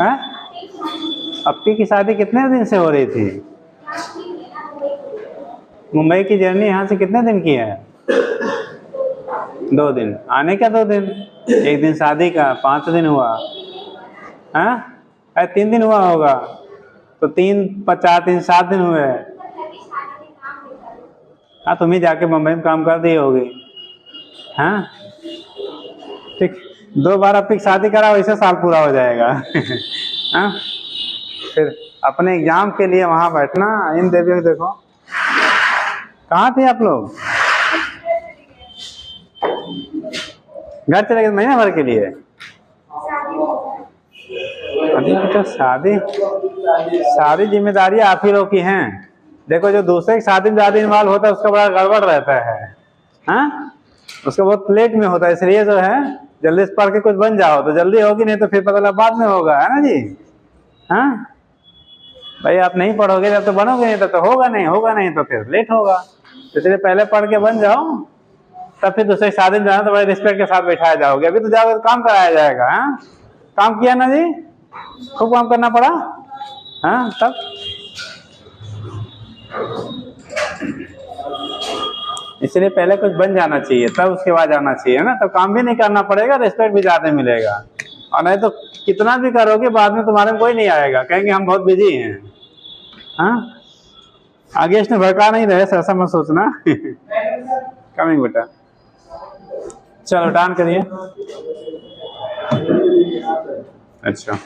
हैं? अपनी की शादी कितने दिन से हो रही थी? मुंबई की जर्नी यहाँ से कितने दिन की है? 2 दिन। आने का 2 दिन, 1 दिन शादी का, 5 दिन हुआ। हाँ, 3 दिन हुआ होगा तो 3 4 3 7 दिन हुए। हाँ, तुम ही जाके मुंबई में काम कर दी होगी। हाँ ठीक, 2 बार अपनी शादी करा, वैसे साल पूरा हो जाएगा। हाँ, फिर अपने एग्जाम के लिए वहां बैठना। इन देवियों देखो, कहाँ थे आप लोग? घर चले गए महीना भर के लिए? अभी बेटा सारी जिम्मेदारी आप ही लोग की हैं। देखो, जो दूसरे की शादी में ज्यादा इन्वॉल्व होता है उसका बड़ा गड़बड़ रहता है। हाँ, उसका बहुत लेट में होता है, इसलिए जो है जल्दी से पढ़ के कुछ बन जाओ तो जल्दी होगी, नहीं तो फिर पता लगा बाद में होगा, है ना जी? हाँ भाई, आप नहीं पढ़ोगे जब तो बनोगे नहीं, तो होगा नहीं तो फिर लेट होगा। इसलिए पहले पढ़ के बन जाओ, तब फिर दूसरे शादी में जाना तो बड़े रिस्पेक्ट के साथ बैठाया जाओगे। अभी तो जाओगे तो काम कराया जाएगा। हाँ, काम किया ना जी, खूब काम करना पड़ा। हाँ, तब इसलिए पहले कुछ बन जाना चाहिए, तब उसके बाद जाना चाहिए ना। तो काम भी नहीं करना पड़ेगा, रिस्पेक्ट भी ज्यादा मिलेगा। और नहीं तो कितना भी करोगे बाद में तुम्हारे में कोई नहीं आएगा, कहेंगे हम बहुत बिजी हैं। हाँ, आगे इसने भड़का नहीं रहे, ऐसा मत सोचना। कमिंग बेटा, चलो डान करिए। अच्छा,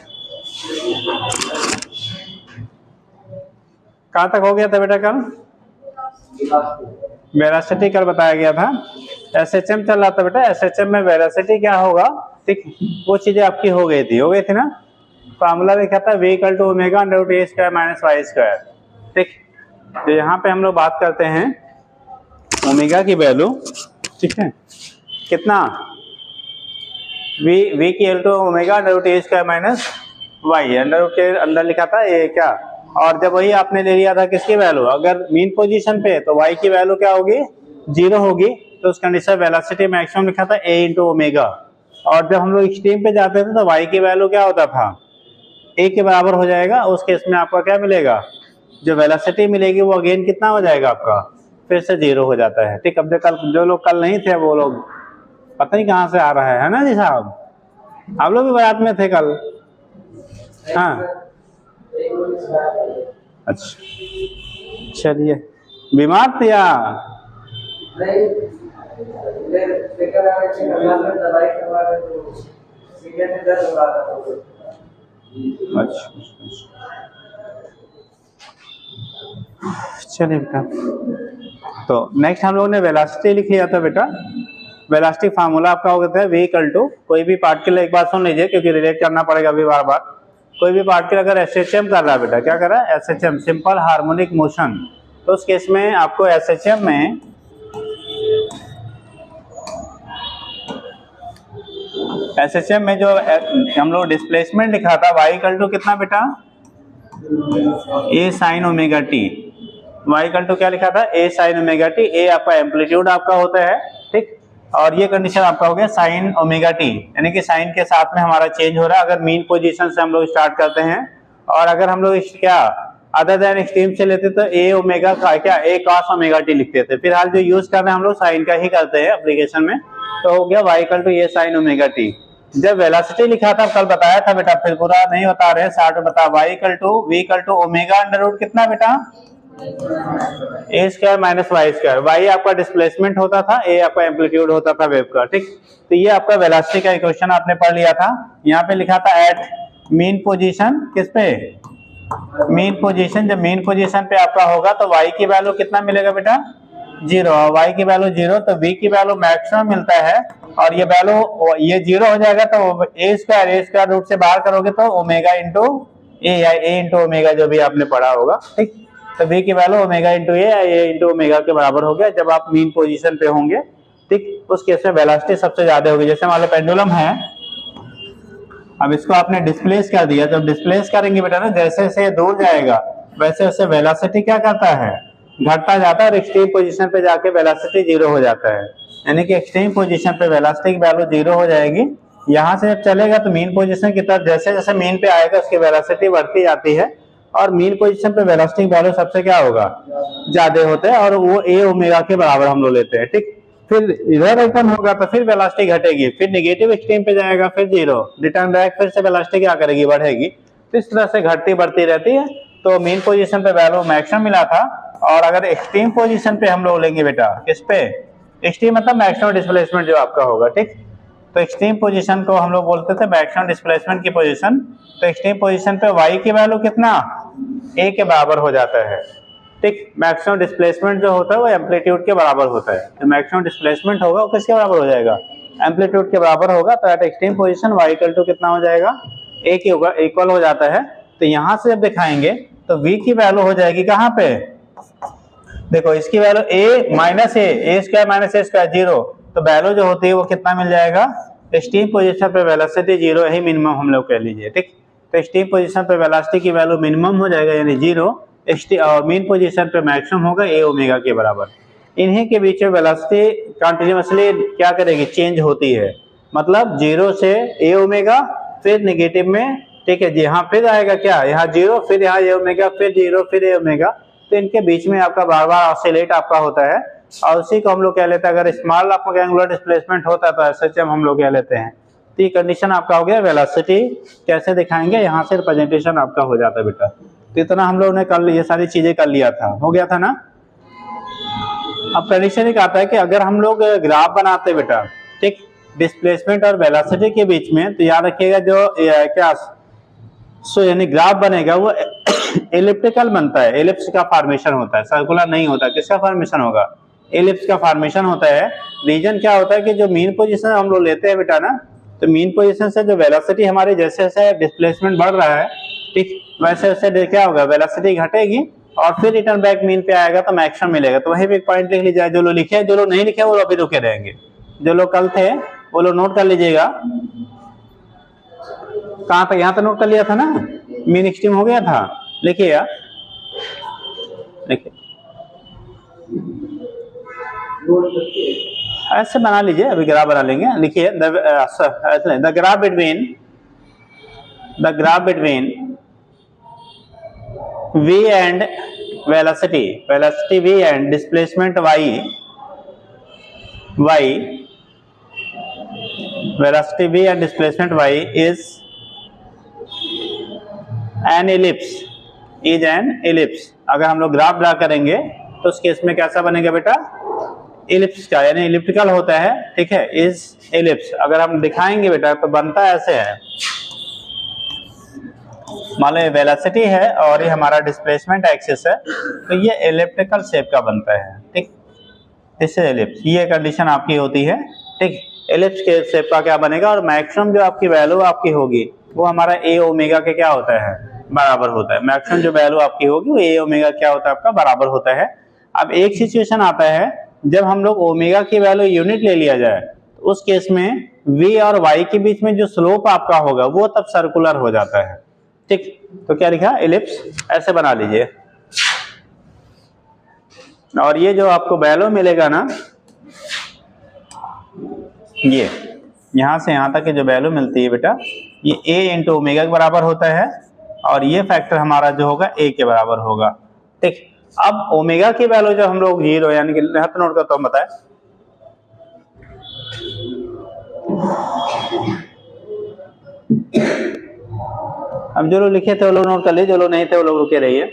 कहाँ तक हो गया था बेटा कल? वेरासिटी कल बताया गया था। एसएचएम चल रहा था बेटा। एसएचएम में वेरासिटी क्या होगा, ठीक, वो चीजें आपकी हो गई थी ना। फॉर्मूला लिखा था V = ओमेगा √a² - y²। ठीक, तो यहाँ पे हम लोग बात करते हैं ओमेगा की वैल्यू, ठीक है, कितना? V = omega √a² - y। Under के अंदर लिखा था ये क्या, और जब वही आपने ले लिया था किसकी वैल्यू, अगर मीन पोजीशन पे तो y की वैल्यू क्या होगी, 0 होगी। तो उस कंडीशन वेलोसिटी मैक्सिमम लिखा था a × ओमेगा। और जब हम लोग एक्सट्रीम पे जाते थे तो y की वैल्यू क्या होता था, a के बराबर हो जाएगा। उस केस में आपका क्या मिलेगा, जो वेलोसिटी मिलेगी वो अगेन कितना हो जाएगा आपका, फिर से 0 हो जाता है। ठीक, अब जो लोग कल नहीं थे वो लोग पता नहीं कहाँ से आ रहा है ना जी साहब? आप लोग भी बारात में थे कल? हाँ, अच्छा, चलिए, बीमार थे या? अच्छा, चलिए बेटा, तो नेक्स्ट हम लोगों ने वेलोसिटी लिख लिया था बेटा। वेलोसिटी फार्मूला आपका हो गया है V = कोई भी पार्टिकल, एक बात सुन लीजिए क्योंकि रिलेट करना पड़ेगा अभी बार बार। कोई भी पार्टिकल अगर एसएचएम कर रहा है बेटा, क्या कर रहा है, एसएचएम, सिंपल हार्मोनिक मोशन, तो उस केस में आपको एसएचएम में जो हम लोग डिस्प्लेसमेंट लिखा था y = कितना बेटा, a sin omega t। y = क्या लिखा था, a sin omega t। a आपका एम्पलीट्यूड आपका होता है, ठीक, और ये कंडीशन आपका हो गया sin ओमेगा t, यानी कि साइन के साथ में हमारा चेंज हो रहा है। अगर मीन पोजीशन से हम लोग स्टार्ट करते हैं, और अगर हम लोग क्या अदर देन एक्सट्रीम से लेते तो a ओमेगा का क्या, a cos ओमेगा t लिखते थे। फिलहाल जो यूज कर रहे हैं हम लोग साइन का ही करते हैं एप्लीकेशन में, तो हो गया y = a sin omega t। जब वेलोसिटी लिखा था कल बताया था बेटा, फिर पूरा नहीं बता रहे, शार्ट बता, y = V = ओमेगा √ कितना बेटा, a² - y²। y आपका डिस्प्लेसमेंट होता था, a आपका एम्पलीट्यूड होता था वेव का, ठीक। तो ये आपका वेलोसिटी का इक्वेशन आपने पढ़ लिया था। यहाँ पे लिखा था एट मीन पोजीशन, किस पे, मीन पोजीशन। जब मीन पोजीशन पे आपका होगा तो y की वैल्यू कितना मिलेगा बेटा, 0। y की वैल्यू 0, तो v की वैल्यू मैक्सिमम मिलता है, और ये वैल्यू ये 0 हो जाएगा तो a² रूट से बाहर करोगे तो ओमेगा × a या a × ओमेगा, जो भी आपने पढ़ा होगा, ठीक। तो v की वैल्यू ओमेगा × a या a × ओमेगा के बराबर हो गया जब आप मीन पोजीशन पे होंगे, ठीक। उस केस में वेलोसिटी सबसे ज्यादा होगी। जैसे मान लो पेंडुलम है, अब इसको आपने डिस्प्लेस कर दिया, जब डिस्प्लेस करेंगे बेटा ना, जैसे जैसे दूर जाएगा वैसे वैसे वेलोसिटी क्या करता है, घटता जाता है, और एक्सट्रीम पोजीशन पे जाके वेलोसिटी 0 हो जाता है। यानी कि एक्सट्रीम पोजीशन पे वेलोसिटी की वैल्यू 0 हो जाएगी, यहाँ से जब चलेगा तो मीन पोजीशन की तरफ जैसे जैसे मीन पे आएगा उसकी वेलोसिटी बढ़ती जाती है, और मीन पोजीशन पे वेलोसिटी वैल्यू सबसे क्या होगा, ज्यादा होता है, और वो ए ओमेगा के बराबर हम लोग लेते हैं। ठीक, फिर इधर रिटर्न होगा तो फिर वेलोसिटी घटेगी, फिर नेगेटिव एक्सट्रीम पे जाएगा, फिर जीरो, रिटर्न बैक, फिर से वेलोसिटी क्या करेगी, बढ़ेगी। तो इस तरह से घटती बढ़ती रहती है। तो मीन पोजीशन पे वैल्यू मैक्सिमम मिला था, और अगर एक्सट्रीम पोजीशन पे हम लोग लेंगे बेटा, किस पे, एक्सट्रीम मतलब मैक्सिमम डिस्प्लेसमेंट जो आपका होगा। ठीक, तो एक्सट्रीम पोजीशन को हम लोग बोलते थे मैक्सिमम डिस्प्लेसमेंट की पोजीशन। तो एक्सट्रीम पोजीशन पे y की वैल्यू कितना, a के बराबर हो जाता है। ठीक, मैक्सिमम डिस्प्लेसमेंट जो होता है वो एम्पलीट्यूड के बराबर होता है। तो मैक्सिमम डिस्प्लेसमेंट होगा वो किसके बराबर हो जाएगा, एम्पलीट्यूड के बराबर होगा। तो at extreme position y equal to कितना हो जाएगा, a के इक्वल हो जाता है। तो यहां से जब दिखाएंगे तो v की वैल्यू हो जाएगी कहां पे, देखो इसकी value a minus A square minus A square zero. तो वैल्यू जो होती है वो कितना मिल जाएगा, एक्सट्रीम पोजीशन पे वेलोसिटी जीरो, यही मिनिमम हम लोग कह लीजिए। ठीक, तो एक्सट्रीम पोजीशन पे वेलोसिटी की वैल्यू मिनिमम हो जाएगा यानी जीरो, और मीन पोजीशन पे मैक्सिमम होगा ए ओमेगा के बराबर। इन्हीं के बीच में वेलोसिटी कंटिन्यूअसली क्या करेगी, चेंज होती है, मतलब जीरो से ए ओमेगा, फिर नेगेटिव में, ठीक है, यहाँ फिर आएगा क्या, यहाँ जीरो, फिर यहाँ ए ओमेगा, फिर जीरो, फिर ए ओमेगा। तो इनके बीच में आपका बार बार ऑसिलेट आपका होता है, और उसी को हम लोग कह लेते हैं, अगर स्मॉल आपका एंगुलर डिस्प्लेसमेंट होता है तो एसएचएम हम लोग कह लेते हैं। तो ये कंडीशन आपका हो गया। वेलोसिटी कैसे दिखाएंगे, यहाँ से रिप्रेजेंटेशन आपका हो जाता है बेटा। तो इतना हम लोग ने कल ये सारी चीजें कर लिया था, हो गया था ना। अब कंडीशन एक आता है कि अगर हम लोग ग्राफ बनाते बेटा, ठीक, डिस्प्लेसमेंट और वेलोसिटी के बीच में, तो याद रखिएगा जो क्या यानी ग्राफ बनेगा वो एलिप्टिकल बनता है, एलिप्स का फॉर्मेशन होता है, सर्कुलर नहीं होता। किसका फॉर्मेशन होगा, एलिप्स का फॉर्मेशन होता है। रीजन क्या होता है कि जो मीन पोजीशन हम लोग लेते हैं बेटा ना, तो मीन पोजीशन से जो वेलोसिटी हमारी जैसे जैसे डिस्प्लेसमेंट बढ़ रहा है, ठीक, वैसे वैसे क्या होगा, वेलोसिटी घटेगी, और फिर रिटर्न बैक मीन पे आएगा तो मैक्सिमम मिलेगा। तो वही भी एक पॉइंट लिख लीजिए, जो लोग लिखे, जो लोग नहीं लिखे वो अभी रुके रहेंगे, जो लोग कल थे वो लोग नोट कर लीजिएगा। कहां तक, यहां तक नोट कर लिया था ना, मीन एक्सट्रीम हो गया था, लिखिएगा, देखिए ऐसे बना लीजिए, अभी ग्राफ बना लेंगे। लिखिए the graph between v and velocity v and displacement y velocity v and displacement y is an ellipse. अगर हम लोग ग्राफ ड्रा करेंगे तो उस केस में कैसा बनेगा बेटा, एलिप्स का, यानी एलिप्टिकल होता है। ठीक है, इज एलिप्स अगर हम दिखाएंगे बेटा तो बनता ऐसे है, मान लो ये वेलोसिटी है और ये हमारा डिस्प्लेसमेंट एक्सिस है, तो ये एलिप्टिकल शेप का बनता है। ठीक, दिस इज एलिप्स, ये कंडीशन आपकी होती है। ठीक, एलिप्स के शेप का क्या बनेगा, और मैक्सिमम जो आपकी वैल्यू आपकी होगी वो हमारा ए ओमेगा के क्या होता है, बराबर होता है। मैक्सिमम जो वैल्यू आपकी होगी वो ए ओमेगा क्या होता है, आपका बराबर होता है। अब एक सिचुएशन आता है जब हम लोग ओमेगा की वैल्यू यूनिट ले लिया जाए, तो उस केस में v और y के बीच में जो स्लोप आपका होगा वो तब सर्कुलर हो जाता है। ठीक, तो क्या लिखा, एलिप्स, ऐसे बना लीजिए। और ये जो आपको वैल्यू मिलेगा ना, ये यहां से यहां तक की जो वैल्यू मिलती है बेटा, ये a इंटू ओमेगा के बराबर होता है, और ये फैक्टर हमारा जो होगा a के बराबर होगा। ठीक, अब ओमेगा की वैल्यू जो हम लोग जीरो यानी कि हाथ नोट करता हूं, बताए अब जो लोग लिखे थे वो लोग नोट कर लीजिए, जो लोग नहीं थे वो लोग रुके रहिए।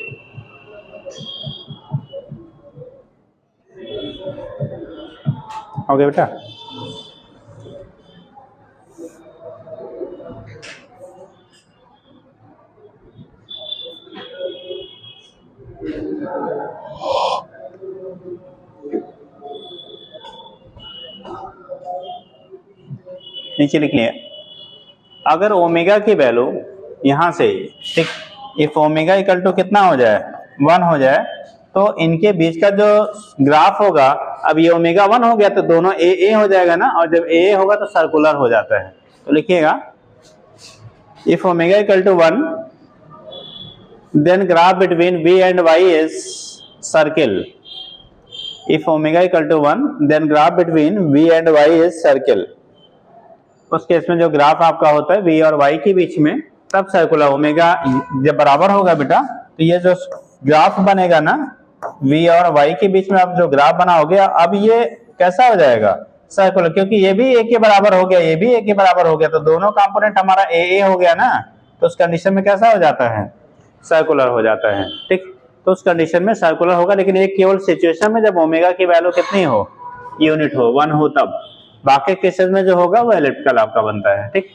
ओके बेटा, नीचे लिख लिया, अगर ओमेगा की वैल्यू यहां से, ठीक, इफ ओमेगा इक्वल टू कितना हो जाए, 1 हो जाए, तो इनके बीच का जो ग्राफ होगा, अब ये ओमेगा 1 हो गया तो दोनों ए हो जाएगा ना, और जब ए होगा तो सर्कुलर हो जाता है। तो लिखिएगा, if omega equal to 1 then graph between v and y is circle. If omega equal to 1 then graph between v and y is circle. उस केस में जो ग्राफ आपका होता है v और y के बीच में, तब सर्कुलर ओमेगा जब बराबर होगा बेटा, तो ये जो ग्राफ बनेगा ना v और y के बीच में, अब जो ग्राफ बना हो गया, अब ये कैसा हो जाएगा, सर्कुलर, क्योंकि ये भी a के बराबर हो गया, ये भी a के बराबर हो गया, तो दोनों कंपोनेंट हमारा a हो गया ना, तो उस कंडीशन में कैसा हो जाता है, सर्कुलर हो जाता है। ठीक, तो उस कंडीशन में सर्कुलर होगा, लेकिन एक केवल सिचुएशन में जब ओमेगा की वैल्यू कितनी हो, यूनिट हो, 1 हो, तब। बाकी केसेस में जो होगा वो एलिप्टिकल आपका बनता है। ठीक,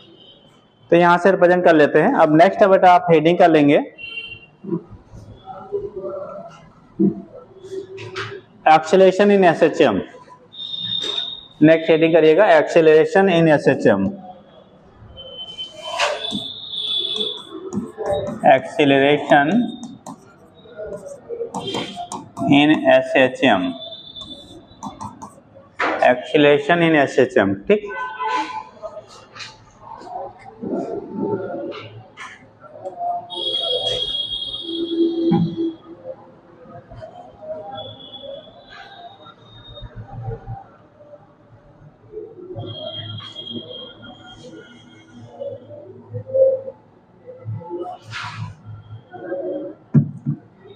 तो यहां से रिप्रेजेंट कर लेते हैं। अब नेक्स्ट है बेटा, आप हेडिंग कर लेंगे acceleration in SHM. Next heading करिएगा acceleration in SHM. Acceleration in SHM, acceleration in SHM. ठीक,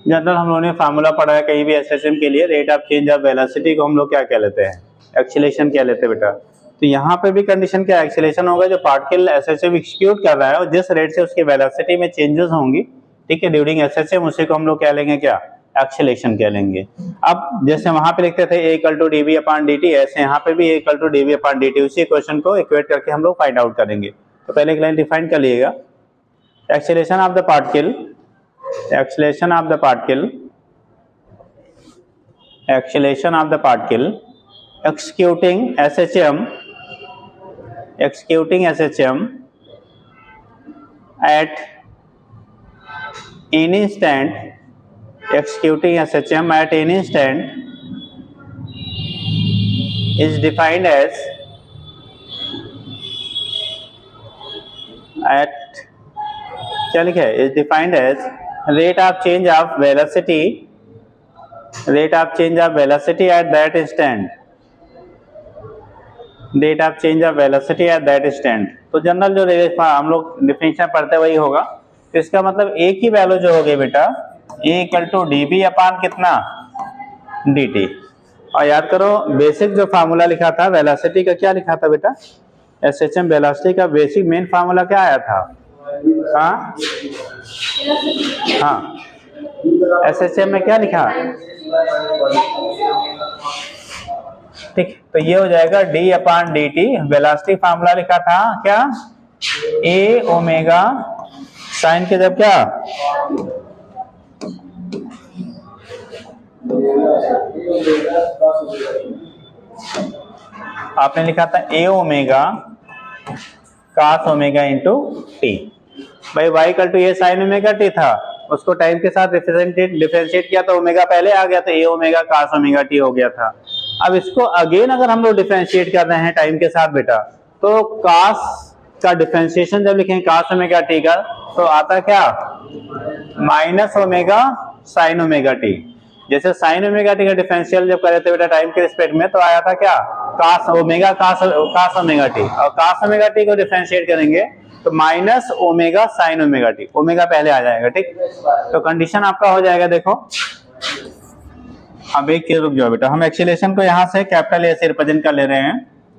जनरल हम लोगों ने फार्मूला पढ़ा है कहीं भी एसएचएम के लिए, rate of change of velocity को हम लोग क्या कह लेते हैं, एक्सीलरेशन कह लेते हैं बेटा। तो यहाँ पे भी कंडीशन क्या, एक्सीलरेशन होगा, जो पार्टिकल एसएचएम एक्सिक्यूट कर रहा है और जिस रेट से उसकी वेलोसिटी में चेंजेस होंगी, ठीक है, ड्यूरिंग एसएचएम, उसी को हम लोग क्या लेंगे, क्या, एक्सीलरेशन कह लेंगे। अब जैसे वहां पे लिखते थे a = dv/dt, ऐसे यहाँ पे भी a = dv/dt, उसी क्वेश्चन को इक्वेट करके हम लोग फाइंड आउट करेंगे। तो पहले एक लाइन डिफाइन कर लीजिएगा, acceleration of the particle, acceleration of the particle, acceleration of the particle executing SHM, executing SHM at any instant, executing SHM at any instant is defined as at, क्या लिखा है, is defined as rate of change of velocity, rate of change of velocity at that instant, rate of change of velocity at that instant। तो general जो हम लोग definition पढ़ते वही होगा। तो इसका मतलब a की वैल्यू जो होगी बेटा, a = dv/ कितना, dt। और याद करो बेसिक जो फार्मूला लिखा था वेलोसिटी का, क्या लिखा था बेटा, एसएचएम वेलोसिटी का बेसिक मेन फार्मूला क्या आया था, हाँ हाँ, एसएचएम में क्या लिखा, ठीक, तो ये हो जाएगा d/dt। वेलोसिटी फार्मूला लिखा था क्या, a ओमेगा साइन के जब क्या, आपने लिखा था a omega cos omega into T. भाई y = a sin omega T था, उसको टाइम के साथ डिफरेंशिएट किया तो ओमेगा पहले आ गया, तो a omega cos omega T हो गया था। अब इसको अगेन अगर हम लोग डिफरेंशिएट कर रहे हैं टाइम के साथ बेटा, तो cos का डिफरेंशिएशन जब लिखेंगे cos ओमेगा टी का, तो आता क्या, minus omega sin omega T. जैसे sin ओमेगा टी का डिफरेंशियल जब करे थे बेटा टाइम के रिस्पेक्ट में, तो आया था क्या, cos omega cos omega T, और cos ओमेगा टी को डिफरेंशिएट करेंगे तो minus omega sin omega T, omega पहले आ जाएगा। ठीक, तो कंडीशन आपका हो जाएगा, देखो अब एक चीज रुक जाओ बेटा, हम एक्सीलरेशन को यहाँ से कैपिटल ए से रिप्रेजेंट कर ले रहे हैं,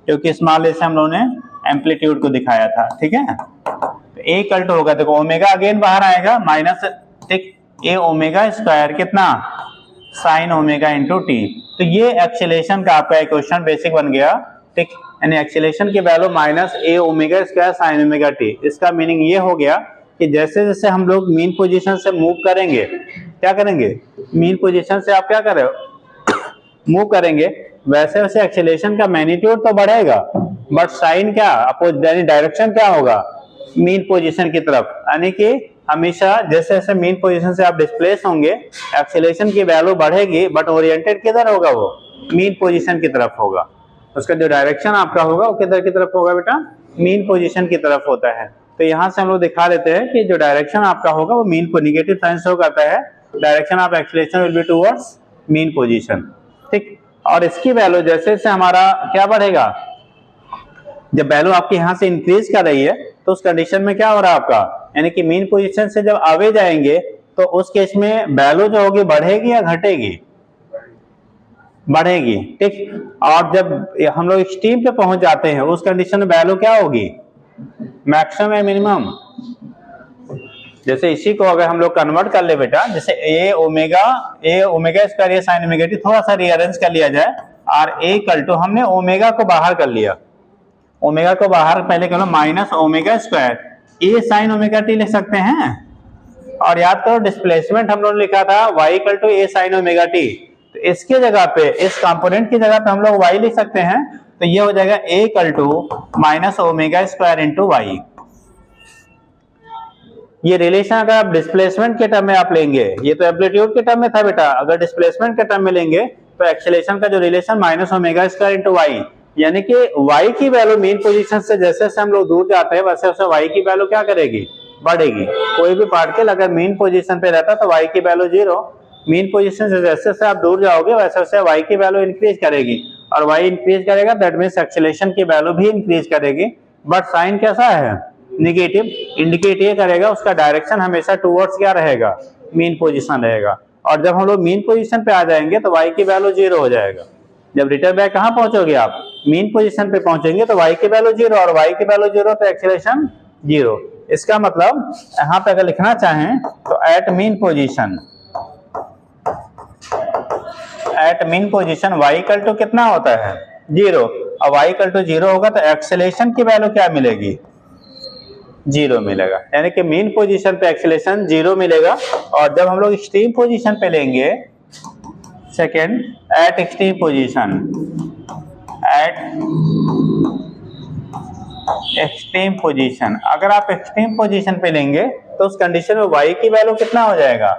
क्योंकि स्मॉल ए से हम लोगों ने एम्पलीट्यूड को दिखाया था। ठीक है, तो ए = होगा, देखो ओमेगा अगेन बाहर आएगा माइनस, ठीक, ए ओमेगा स्क्वायर कितना, sin ओमेगा इंटू टी। तो ये एक्सीलरेशन का आपका इक्वेशन बेसिक बन गया। ठीक, यानी एक्सीलरेशन की value minus A omega square sin omega T. इसका मीनिंग ये हो गया कि जैसे जैसे हम लोग मीन पोजीशन से मूव करेंगे, क्या करेंगे, मीन पोजीशन से आप क्या कर रहे हो, मूव करेंगे, वैसे वैसे एक्सीलरेशन का मैग्नीट्यूड तो बढ़ेगा, बट साइन क्या, अपोजिट यानी डायरेक्शन क्या होगा, मीन पोजीशन की तरफ। यानी कि हमेशा जैसे जैसे मीन पोजीशन से आप डिस्प्लेस होंगे, एक्सीलरेशन की वैल्यू बढ़ेगी, बट ओरिएंटेड किधर होगा, वो मीन पोजीशन की तरफ होगा। उसका जो डायरेक्शन आपका होगा वो किधर की तरफ होगा बेटा, मीन पोजीशन की तरफ होता है। तो यहाँ से हम लोग दिखा देते हैं कि जो डायरेक्शन आपका होगा वो मीन को निगेटिव साइन शो करता है, direction of acceleration will be towards mean position. ठीक, और इसकी वैल्यू जैसे जैसे हमारा क्या बढ़ेगा, जब वैल्यू आपके यहाँ से इंक्रीज कर रही है तो उस कंडीशन में क्या हो रहा है आपका, यानी कि मीन पोजीशन से जब आगे जाएंगे तो उस केस में वैल्यू जो होगी बढ़ेगी या घटेगी, बढ़ेगी, ठीक। और जब हम लोग एक्सट्रीम पे पहुंच जाते हैं उस कंडीशन में वैल्यू क्या होगी, मैक्सिमम या मिनिमम। जैसे इसी को अगर हम लोग कन्वर्ट कर ले बेटा, जैसे A omega square sine omega T, थोड़ा सा रीअरेंज कर लिया जाए, और ए इक्वल टू हमने ओमेगा को बाहर कर लिया, ओमेगा को बाहर पहले करो minus omega square A sine omega T लिख सकते हैं। और याद करो डिस्प्लेसमेंट हम लोगों ने लिखा था y equal to a sine omega t, तो इसके जगह पे, इस कंपोनेंट की जगह पे हम लोग y लिख सकते हैं, तो ये हो जाएगा a equal to minus omega square into y. ये रिलेशन अगर आप डिस्प्लेसमेंट के टर्म में आप लेंगे, ये तो एम्पलीट्यूड के टर्म में था बेटा, अगर डिस्प्लेसमेंट के टर्म में लेंगे तो एक्सेलरेशन का जो relation minus omega square into y, यानी कि y की वैल्यू मेन पोजीशन से जैसे जैसे हम लोग दूर जाते हैं वैसे वैसे y की वैल्यू क्या करेगी, बढ़ेगी। कोई भी पार्टिकल अगर मेन पोजीशन पे रहता तो y की वैल्यू 0, मेन पोजीशन से जैसे जैसे आप दूर जाओगे वैसे वैसे y की वैल्यू इंक्रीज करेगी, और y इंक्रीज करेगा दैट मींस एक्सेलरेशन की वैल्यू भी इंक्रीज करेगी। बट साइन कैसा है, निगेटिव, इंडिकेट ये करेगा उसका डायरेक्शन हमेशा टुवर्ड्स क्या रहेगा, मेन पोजीशन रहेगा। और जब हम लोग मेन पोजीशन पे आ जाएंगे तो y की वैल्यू 0 हो जाएगा। जब रिटर्न बैक कहां पहुंचोगे आप, मेन पोजीशन पे पहुंचेंगे तो y की वैल्यू 0, और y की वैल्यू 0 तो एक्सेलरेशन 0। इसका मतलब यहां पे अगर लिखना चाहें तो at mean position y equal to कितना होता है, 0, और y इक्वल टू 0 होगा तो एक्सेलरेशन की वैल्यू क्या मिलेगी, 0 मिलेगा, यानी कि मेन पोजीशन पे एक्सेलरेशन 0 मिलेगा। और जब हम लोग एक्सट्रीम पोजीशन पे लेंगे, सेकेंड एट एक्सट्रीम पोजीशन, अगर आप एक्सट्रीम पोजीशन पे लेंगे तो उस कंडीशन में y की वैल्यू कितना हो जाएगा,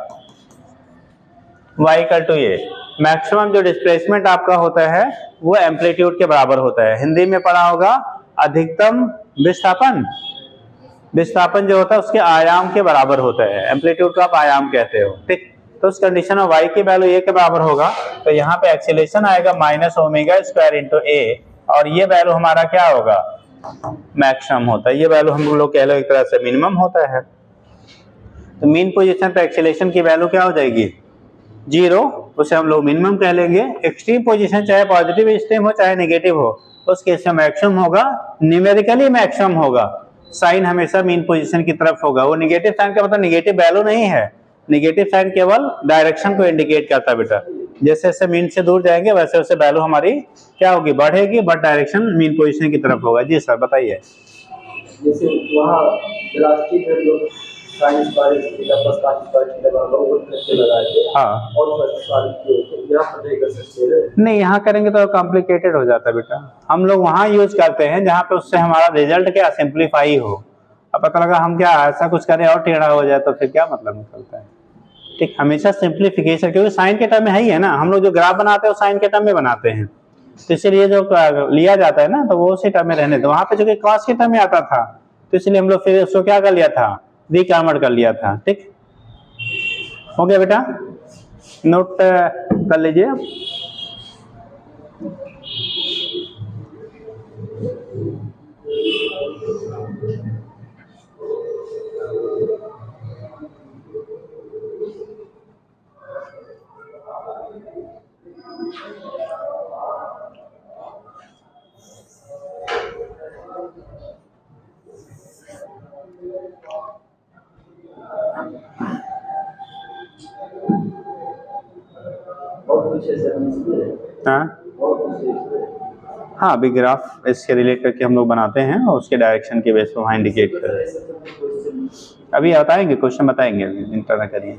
y इक्वल टू ये मैक्सिमम जो डिस्प्लेसमेंट आपका होता है वो एम्पलीट्यूड के बराबर होता है। हिंदी में पढ़ा होगा अधिकतम विस्थापन, विस्थापन जो होता है उसके आयाम के बराबर होता है, एम्पलीट्यूड को आप आयाम कहते हो, ठीक। तो उस कंडीशन में y की वैल्यू a के बराबर होगा तो यहाँ पे एक्सेलरेशन आएगा minus omega square into a, और ये वैल्यू हमारा क्या होगा, मैक्सिमम होता है, ये वैल्यू हम लोग कह लो एक तरह से मिनिमम होता है। तो मेन पोजीशन पे एक्सेलरेशन की वैल्यू क्या हो जाएगी, 0, उसे हम लोग मिनिमम कह लेंगे। एक्सट्रीम पोजीशन चाहे पॉजिटिव एक्सट्रीम हो चाहे नेगेटिव हो, उस केस में मैक्सिमम होगा, न्यूमेरिकली मैक्सिमम होगा, साइन हमेशा मेन पोजीशन की तरफ होगा। वो नेगेटिव साइन का मतलब नेगेटिव वैल्यू नहीं है, नेगेटिव साइन केवल डायरेक्शन को इंडिकेट करता है बेटा। जैसे जैसे मीन से दूर जाएंगे वैसे वैसे वैल्यू हमारी क्या होगी, बढ़ेगी, बट डायरेक्शन मीन पोजीशन की तरफ होगा। जी सर बताइए। जैसे वहाँ वेलोसिटी में लोग sine square theta plus cos square theta बराबर वो करके लगाए थे, हाँ, और प्लस स्क्वायर किए तो यहाँ पर नहीं कर सकते, नहीं यहाँ करेंगे तो कॉम्प्लिकेटेड हो जाता है बेटा। हम लोग वहाँ यूज करते हैं जहाँ पे उससे हमारा रिजल्ट क्या सिंप्लीफाई हो। अब पता लगा हम क्या ऐसा कुछ करें और टेढ़ा हो जाए तो फिर क्या मतलब निकलता है, ठीक। हमेशा सिंप्लीफिकेशन, क्योंकि साइन के टर्म में है ही है ना, हम लोग जो ग्राफ बनाते हैं वो साइन के टर्म में बनाते हैं, तो इसलिए जो लिया जाता है ना तो वो उसी टर्म में रहने दो। वहां पे जो कि कॉस के टर्म में आता था तो इसलिए हम लोग फिर उसको क्या कर लिया था, रिकन्वर्ट कर लिया था, ठीक हो गया बेटा, नोट कर लीजिए। हाँ अभी ग्राफ इसके रिलेट करके हम लोग बनाते हैं और उसके डायरेक्शन के बेस पर वहाँ इंडिकेट करें। अभी बताएंगे, क्वेश्चन बताएंगे, इंटर ना करिए,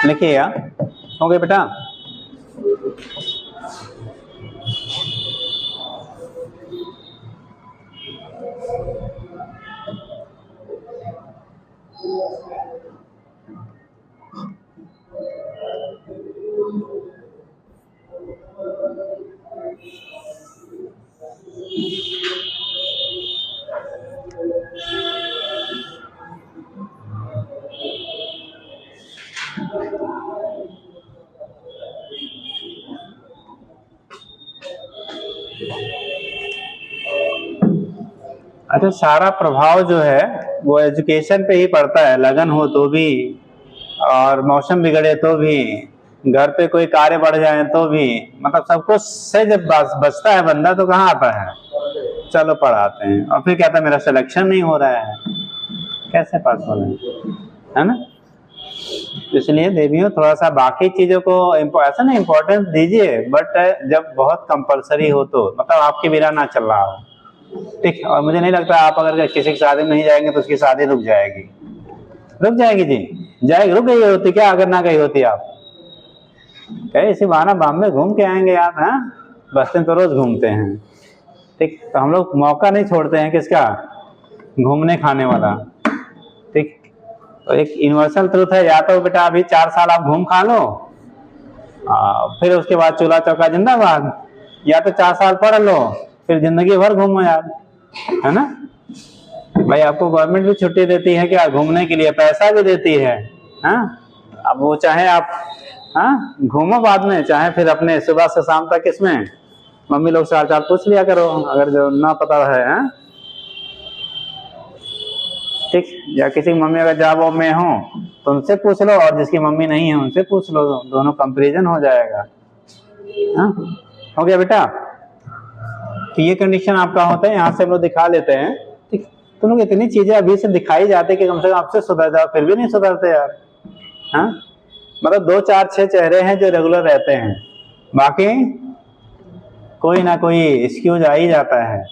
लिखिए यार। हो गए बेटा। अच्छा, सारा प्रभाव जो है वो एजुकेशन पे ही पड़ता है, लगन हो तो भी, और मौसम बिगड़े तो भी, घर पे कोई कार्य बढ़ जाए तो भी, मतलब सब कुछ से जब बचता है बंदा तो कहाँ आता है, चलो पढ़ाते हैं, और फिर कहता है मेरा सिलेक्शन नहीं हो रहा है, कैसे पास हो रहे हैं, है ना। इसलिए देवियों थोड़ा सा बाकी चीजों को ऐसा ना इम्पोर्टेंस दीजिए, बट जब बहुत कंपलसरी हो तो, मतलब आपके बिना ना चल रहा हो, ठीक। और मुझे नहीं लगता आप अगर किसी की शादी में नहीं जाएंगे तो उसकी शादी रुक जाएगी, रुक जाएगी जी, जाएगी, रुक गई होती क्या अगर ना गई होती आप, कहे इसी बहाना बॉम्बे घूम के आएंगे आप, हैं, बस दिन तो रोज घूमते हैं, ठीक। तो हम लोग मौका नहीं छोड़ते हैं किसका, घूमने खाने वाला, ठीक। तो एक यूनिवर्सल ट्रूथ है, या तो बेटा अभी 4 साल आप घूम खा लो, फिर उसके बाद चूल्हा चौका जिंदाबाद, या तो 4 साल पढ़ लो फिर जिंदगी भर घूमो यार, है ना। भाई आपको गवर्नमेंट भी छुट्टी देती है क्या घूमने के लिए, पैसा भी देती है, हाँ। अब वो चाहे आप, हाँ, घूमो बाद में, चाहे फिर अपने सुबह से शाम तक इसमें मम्मी लोग से हाल-चाल पूछ लिया करो अगर जो ना पता है, हाँ? ठीक। या किसी की मम्मी अगर जॉब में हो तो उनसे पूछ लो, और जिसकी मम्मी नहीं है उनसे पूछ लो, दोनों कंपैरिजन हो जाएगा, हाँ? हो गया बेटा। तो ये कंडीशन आपका होता है, यहाँ से हम लोग दिखा लेते हैं, ठीक। तुम लोग इतनी चीजें अभी से दिखाई जाती कि कम से कम आपसे सुधर जाओ, फिर भी नहीं सुधरते यार, हाँ। मतलब 2 4 6 चेहरे हैं जो रेगुलर रहते हैं, बाकी कोई ना कोई एक्सक्यूज आ ही जाता है,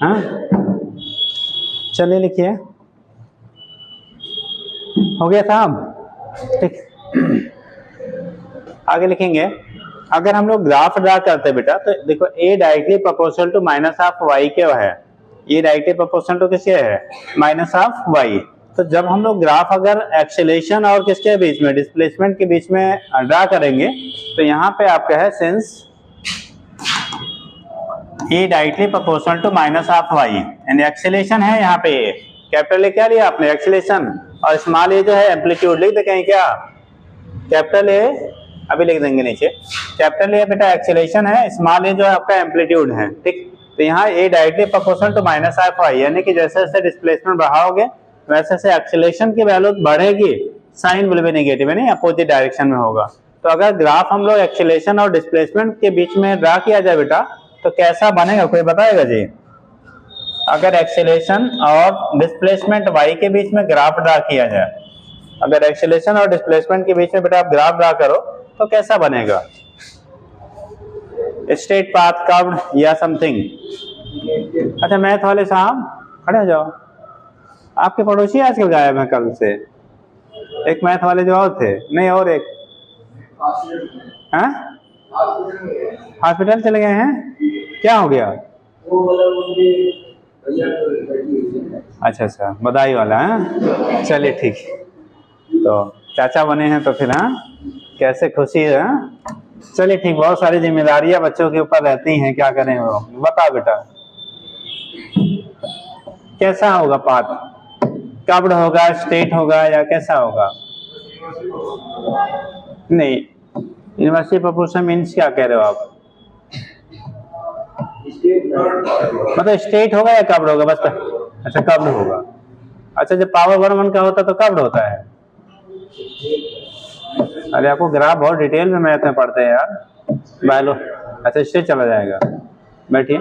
हाँ। चलिए लिखिए, हो गया साहब, ठीक। आगे लिखेंगे, अगर हम लोग ग्राफ ड्रा करते हैं बेटा तो देखो A directly proportional to minus of Y के है, ये डायरेक्टली प्रोपोर्शनल टू किसके है, माइनस ऑफ वाई। तो जब हम लोग ग्राफ अगर एक्सेलेरेशन और किसके बीच में, डिस्प्लेसमेंट के बीच में ड्रा करेंगे तो यहाँ पे आपका है since a directly proportional to minus of y and acceleration है यहाँ पे, कैपिटल ए क्या लिया आपने, एक्सेलेरेशन, और स्मॉल ए जो है एम्पलीट्यूड, लिख दे कहीं क्या, कैपिटल ए अभी लिख देंगे नीचे, कैपिटल ए बेटा एक्सेलेरेशन है, स्मॉल ए जो है आपका एम्पलीट्यूड है, ठीक। तो यहाँ A directly proportional to minus of Y, यानी कि जैसे जैसे डिस्प्लेसमेंट बढ़ाओगे वैसे वैसे एक्सेलेरेशन की वैल्यू बढ़ेगी, साइन विल बी नेगेटिव, यानी अपोजिट डायरेक्शन में होगा। तो अगर ग्राफ हम लोग एक्सेलेरेशन और डिस्प्लेसमेंट के बीच में ड्रा किया जाए बेटा तो कैसा बनेगा, कोई बताएगा जी। अगर एक्सेलेरेशन और डिस्प्लेसमेंट वाई के बीच में ग्राफ ड्रा किया जाए, अगर एक्सेलेरेशन और डिस्प्लेसमेंट के बीच में बेटा आप ग्राफ ड्रा करो तो कैसा बनेगा, स्ट्रेट पाथ, कर्व्ड या समथिंग। अच्छा मैथ वाले साहब खड़े हो जाओ, आपके पड़ोसी आजकल गायब हैं कल से, एक मैथ वाले जो और थे, नहीं और एक, हाँ हॉस्पिटल चले गए हैं, क्या हो गया, अच्छा अच्छा बधाई वाला है, चलिए ठीक। तो चाचा बने हैं तो फिर, हाँ कैसे खुशी है, हाँ? चलिए ठीक, बहुत सारी जिम्मेदारियां बच्चों के ऊपर रहती हैं, क्या करें वो, बताओ बेटा कैसा होगा पाथ, कर्व्ड होगा, स्ट्रेट होगा या कैसा होगा, नहीं यूनिवर्सिटी प्रोपोर्शन मीन्स क्या कह रहे हो आप, मतलब स्ट्रेट होगा या कर्व्ड होगा बस, अच्छा कर्व्ड होगा, अच्छा जब पावर 1 1 का होता तो कर्व्ड होता है, अरे आपको ग्राफ बहुत डिटेल में मैथ में पढ़ते हैं यार, बायो, अच्छा इससे चला जाएगा, बैठिए,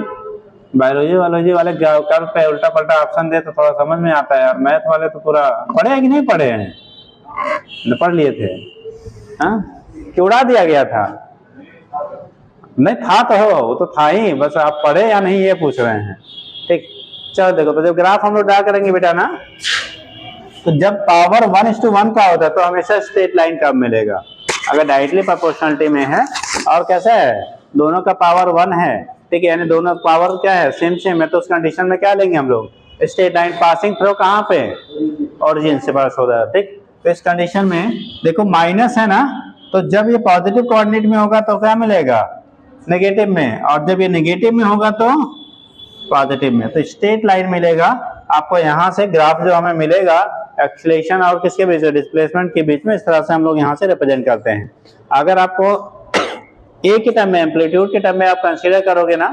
बायोलॉजी वाले कर्व पे उल्टा पल्टा ऑप्शन दे तो थोड़ा समझ में आता है यार, मैथ वाले तो पूरा पढ़े हैं कि नहीं पढ़े हैं, पढ़ लिए थे, हाँ कि उड़ा दिया गया था, नहीं था तो हो, वो तो था ही, बस आप पढ़े या नहीं ये पूछ रहे हैं, ठीक। चलो देखो, तो जब ग्राफ हम लोग ड्रा करेंगे बेटा ना, तो जब पावर 1:1 का होता है तो हमेशा स्ट्रेट लाइन कर्व मिलेगा, अगर डायरेक्टली प्रोपोर्शनलिटी में है और कैसा है, दोनों का पावर 1 है, ठीक है, यानी दोनों पावर क्या है, सेम सेम है, तो उस कंडीशन में क्या लेंगे हम लोग, स्ट्रेट लाइन पासिंग थ्रू कहाँ पे, ओरिजिन से पास हो रहा है, ठीक। तो इस कंडीशन में देखो माइनस है ना, तो जब ये पॉजिटिव कोऑर्डिनेट में होगा तो क्या मिलेगा, नेगेटिव में, और जब ये नेगेटिव में होगा तो पॉजिटिव में, तो स्ट्रेट लाइन मिलेगा आपको। यहाँ से ग्राफ जो हमें मिलेगा एक्सेलेरेशन और किसके बीच में, डिस्प्लेसमेंट के बीच में, इस तरह से हम लोग यहाँ से रिप्रेजेंट करते हैं। अगर आपको ए के टर्म में, एम्पलीट्यूड के टर्म में आप कंसीडर करोगे ना,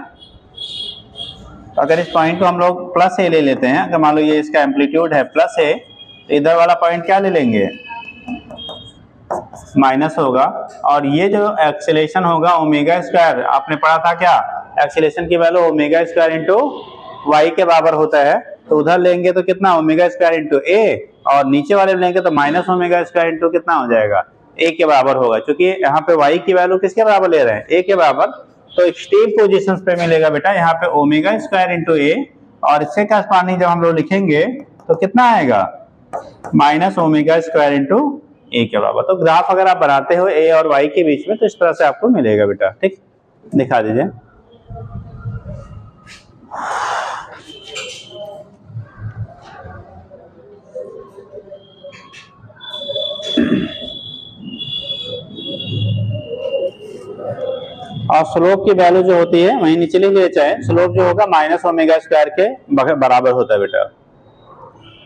तो अगर इस पॉइंट को हम लोग प्लस ए ले लेते हैं, अगर मान लो ये इसका एम्पलीट्यूड है प्लस ए, तो इधर वाला पॉइंट क्या ले लेंगे, माइनस होगा। और ये जो एक्सेलेरेशन होगा ओमेगा स्क्वायर, आपने पढ़ा था क्या, एक्सेलेरेशन की value omega square into y के बराबर होता है। तो उधर लेंगे तो कितना, ओमेगा स्क्वायर इंटू ए, और नीचे वाले लेंगे तो माइनस ओमेगा स्क्वायर इंटू कितना हो जाएगा, ए के बराबर होगा। क्योंकि यहाँ पे वाई की वैल्यू किसके बराबर ले रहे हैं, ए के बराबर। तो एक्सट्रीम पोजीशंस पे मिलेगा बेटा यहाँ पे ओमेगा स्क्वायर इंटू ए, और इससे कॉरस्पॉन्डिंग जब हम लोग लिखेंगे तो कितना आएगा, माइनस ओमेगा स्क्वायर इंटू ए के बराबर। तो ग्राफ अगर आप बनाते हो ए और वाई के बीच में तो इस तरह से आपको मिलेगा बेटा। ठीक, दिखा दीजिए। और स्लोप की वैल्यू जो होती है वही नीचे लिख ले चाहे, स्लोप जो होगा माइनस ओमेगा स्क्वायर के बराबर होता है बेटा।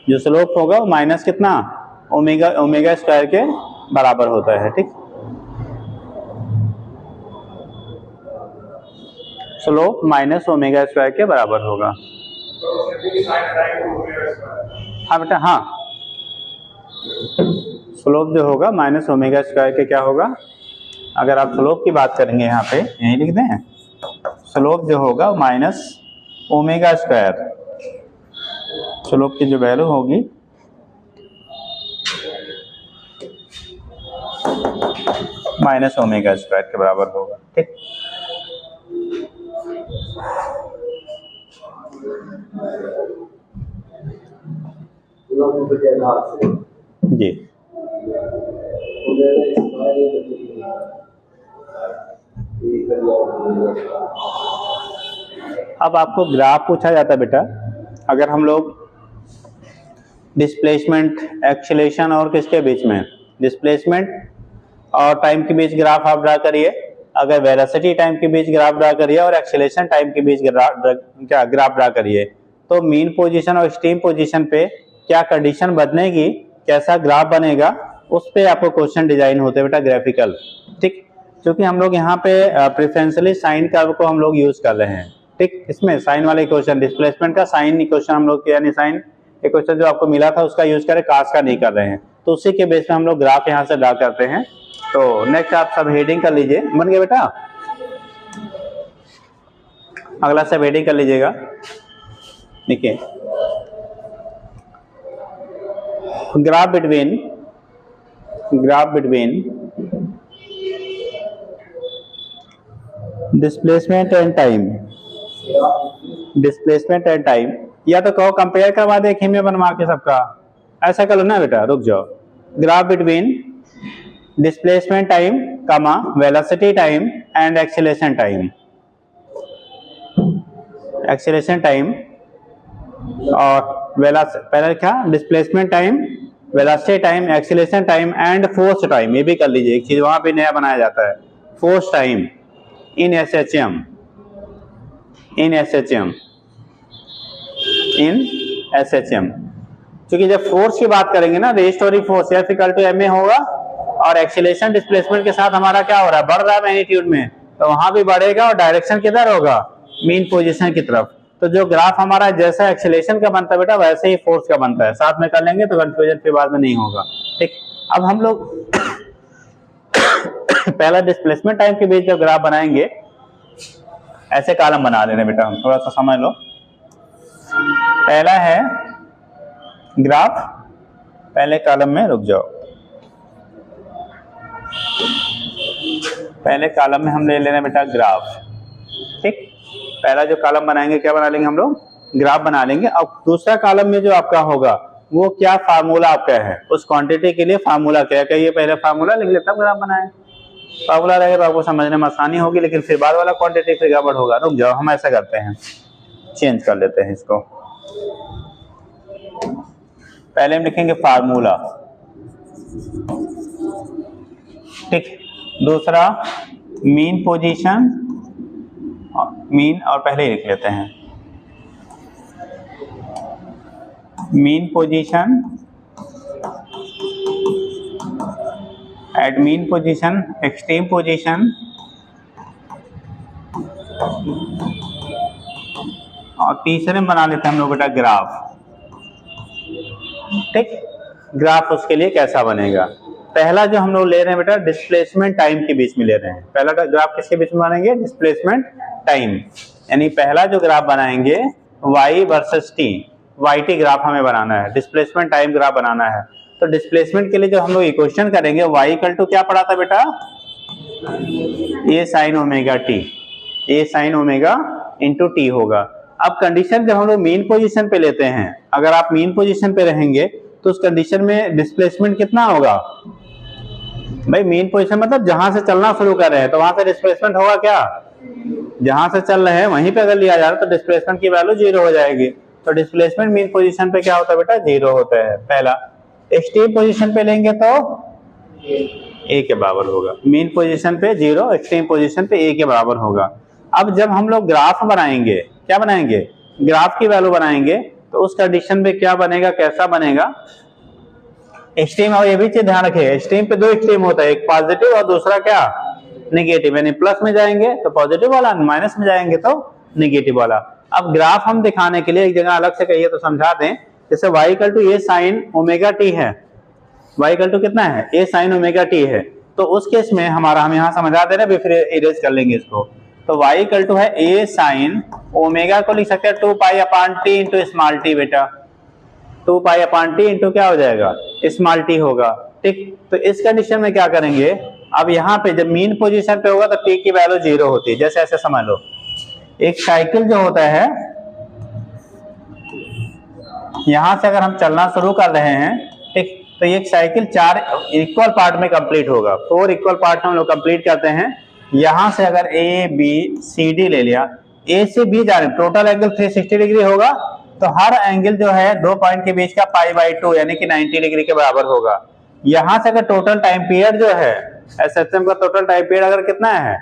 जो स्लोप होगा वो माइनस कितना, ओमेगा स्क्वायर के बराबर होता है। ठीक, स्लोप माइनस ओमेगा स्क्वायर के बराबर होगा। हाँ बेटा, हाँ, स्लोप जो होगा माइनस ओमेगा स्क्वायर के क्या होगा, अगर आप स्लोप की बात करेंगे यहाँ पे यही लिख दें, स्लोप जो होगा माइनस ओमेगा स्क्वायर, स्लोप की जो वैल्यू होगी माइनस ओमेगा स्क्वायर के बराबर होगा। ठीक, जी, अब आपको ग्राफ पूछा जाता है बेटा, अगर हम लोग डिस्प्लेसमेंट, एक्सेलरेशन और किसके बीच में, डिस्प्लेसमेंट और टाइम के बीच ग्राफ आप ड्रा करिए, अगर वेलोसिटी टाइम के बीच ग्राफ ड्रा करिए, और एक्सेलरेशन टाइम के बीच ग्राफ ड्रा करिए, तो मीन पोजीशन और एक्सट्रीम पोजीशन पे क्या कंडीशन बदलेगी, कैसा ग्राफ बनेगा, उस पे आपको क्वेश्चन डिजाइन होते हैं बेटा ग्राफिकल। ठीक, क्योंकि हम लोग यहाँ पे प्रेफरेंशियली साइन कर्व को हम लोग यूज कर रहे हैं। ठीक, इसमें साइन वाले क्वेश्चन, डिस्प्लेसमेंट का साइन क्वेश्चन हम लोग, यानी साइन एक क्वेश्चन जो आपको मिला था उसका यूज करें, कास का नहीं कर रहे हैं, तो उसी के बेस में हम लोग ग्राफ यहाँ से ड्रा करते हैं। तो नेक्स्ट आप सब हेडिंग कर लीजिए, बन गया बेटा, अगला सब हेडिंग कर लीजिएगा। देखिए, graph between displacement and time, या तो कहो कंपेयर करवा दे खीमे बनवा के सबका, ऐसा कर लो ना बेटा, रुक जाओ। ग्राफ बिटवीन डिस्प्लेसमेंट टाइम कमा velocity time and acceleration time, और पहले क्या, displacement time, velocity time, acceleration time and force time, ये भी कर लीजिए। एक चीज वहां पे नया बनाया जाता है, फोर्स टाइम इन एसएचएम, क्योंकि जब फोर्स की बात करेंगे ना, restoring force F equal to ma होगा, और एक्सेलरेशन डिस्प्लेसमेंट के साथ हमारा क्या हो रहा है, बढ़ रहा है मैग्नीट्यूड में, तो वहां भी बढ़ेगा और डायरेक्शन किधर होगा, मीन पोजीशन की तरफ। तो जो ग्राफ हमारा जैसा एक्सेलरेशन का बनता है बेटा वैसे ही फोर्स का बनता है, साथ में कर लेंगे तो कंफ्यूजन फिर बाद में नहीं होगा। ठीक, अब हम लोग पहला डिस्प्लेसमेंट टाइम के बीच जब ग्राफ बनाएंगे, ऐसे कॉलम बना लेना बेटा, हम थोड़ा सा समझ लो। पहला है ग्राफ, पहले कॉलम में रुक जाओ, पहले कॉलम में हम ले लेना बेटा ग्राफ। ठीक, पहला जो कॉलम बनाएंगे क्या बना लेंगे हम लोग, ग्राफ बना लेंगे। अब दूसरा कॉलम में जो आपका होगा वो क्या फार्मूला आपका है, उस क्वांटिटी के लिए फार्मूला क्या कहिए, पहले फार्मूला लिख ले तब ग्राफ बनाए। फार्मूला रहेगा तो आपको समझने में आसानी होगी, लेकिन फिर बाद वाला क्वांटिटी फिर गड़बड़ होगा। रुक जाओ, हम ऐसा करते हैं, चेंज कर लेते हैं इसको। पहले हम लिखेंगे फार्मूला, ठीक, दूसरा मीन पोजीशन, मीन और पहले ही लिख लेते हैं, mean position at mean position, extreme position और तीसरे में बना लेते हैं हम लोग बेटा ग्राफ। ठीक, ग्राफ उसके लिए कैसा बनेगा? पहला जो हम लोग ले रहे हैं बेटा डिस्प्लेसमेंट टाइम के बीच में ले रहे हैं। पहला ग्राफ किसके बीच में बनाएंगे? डिस्प्लेसमेंट टाइम, यानी पहला जो ग्राफ बनाएंगे y versus t, yt graph हमें बनाना है, डिस्प्लेसमेंट टाइम ग्राफ बनाना है। तो डिस्प्लेसमेंट के लिए जो हम लोग इक्वेशन करेंगे y इक्वल टू क्या पढ़ा था बेटा? a sin omega t, a sin omega into T होगा। अब कंडीशन जब हम लोग मीन पोजीशन पे लेते हैं, अगर आप मीन पोजीशन पे रहेंगे तो उस कंडीशन में डिस्प्लेसमेंट कितना होगा भाई? मीन पोजीशन मतलब जहां से चलना शुरू कर रहे हैं तो वहां से डिस्प्लेसमेंट होगा क्या? जहां से चल रहे हैं वहीं पे अगर लिया जा रहा है तो डिस्प्लेसमेंट की वैल्यू 0 हो जाएगी। तो डिस्प्लेसमेंट मीन पोजीशन पे क्या होता है बेटा? 0 होता है पहला। एक्सट्रीम पोजीशन पे लेंगे तो a के बराबर होगा। मीन पोजीशन पे 0, एक्सट्रीम पोजीशन पे a के बराबर होगा। अब जब हम लोग ग्राफ बनाएंगे, क्या बनाएंगे? ग्राफ की वैल्यू बनाएंगे, तो उस कंडीशन में क्या बनेगा, कैसा बनेगा? एक्सट्रीम, और ये भी चीज ध्यान रखिए, एक्सट्रीम पे दो एक्सट्रीम होता है, एक पॉजिटिव और दूसरा क्या? नेगेटिव। यानी प्लस में जाएंगे तो पॉजिटिव वाला, माइनस में जाएंगे तो नेगेटिव वाला। अब ग्राफ हम दिखाने के लिए एक जगह अलग से कहिए तो समझा दें। जैसे y equal to a sin omega t है, y इक्वल टू कितना है? a sin ओमेगा t है। तो उस केस में हमारा, हम यहाँ समझा दे रहे हैं, फिर इरेज कर लेंगे इसको। तो y इक्वल टू है a sin ओमेगा को लिख सकते हैं 2 pi upon t into small t बेटा। 2 पाई अपॉन t इंटू क्या हो जाएगा? स्मॉल t होगा। ठीक, तो इस कंडीशन में क्या करेंगे? अब यहाँ पे जब मीन पोजीशन पे होगा तो t की वैल्यू 0 होती है। जैसे ऐसे समझ लो, एक साइकिल जो होता है, यहां से अगर हम चलना शुरू कर रहे हैं, ठीक, तो ये साइकिल 4 इक्वल पार्ट में कंप्लीट होगा। 4 इक्वल पार्ट हम लोग कंप्लीट करते हैं। यहां से अगर a b c d ले लिया, a से b जा रहे, टोटल एंगल 360 डिग्री होगा। तो हर एंगल जो है दो पॉइंट के बीच का π/2 यानी कि 90 डिग्री के बराबर होगा। यहां से अगर टोटल टाइम पीरियड जो है एसएचएम का टोटल टाइम पीरियड अगर कितना है?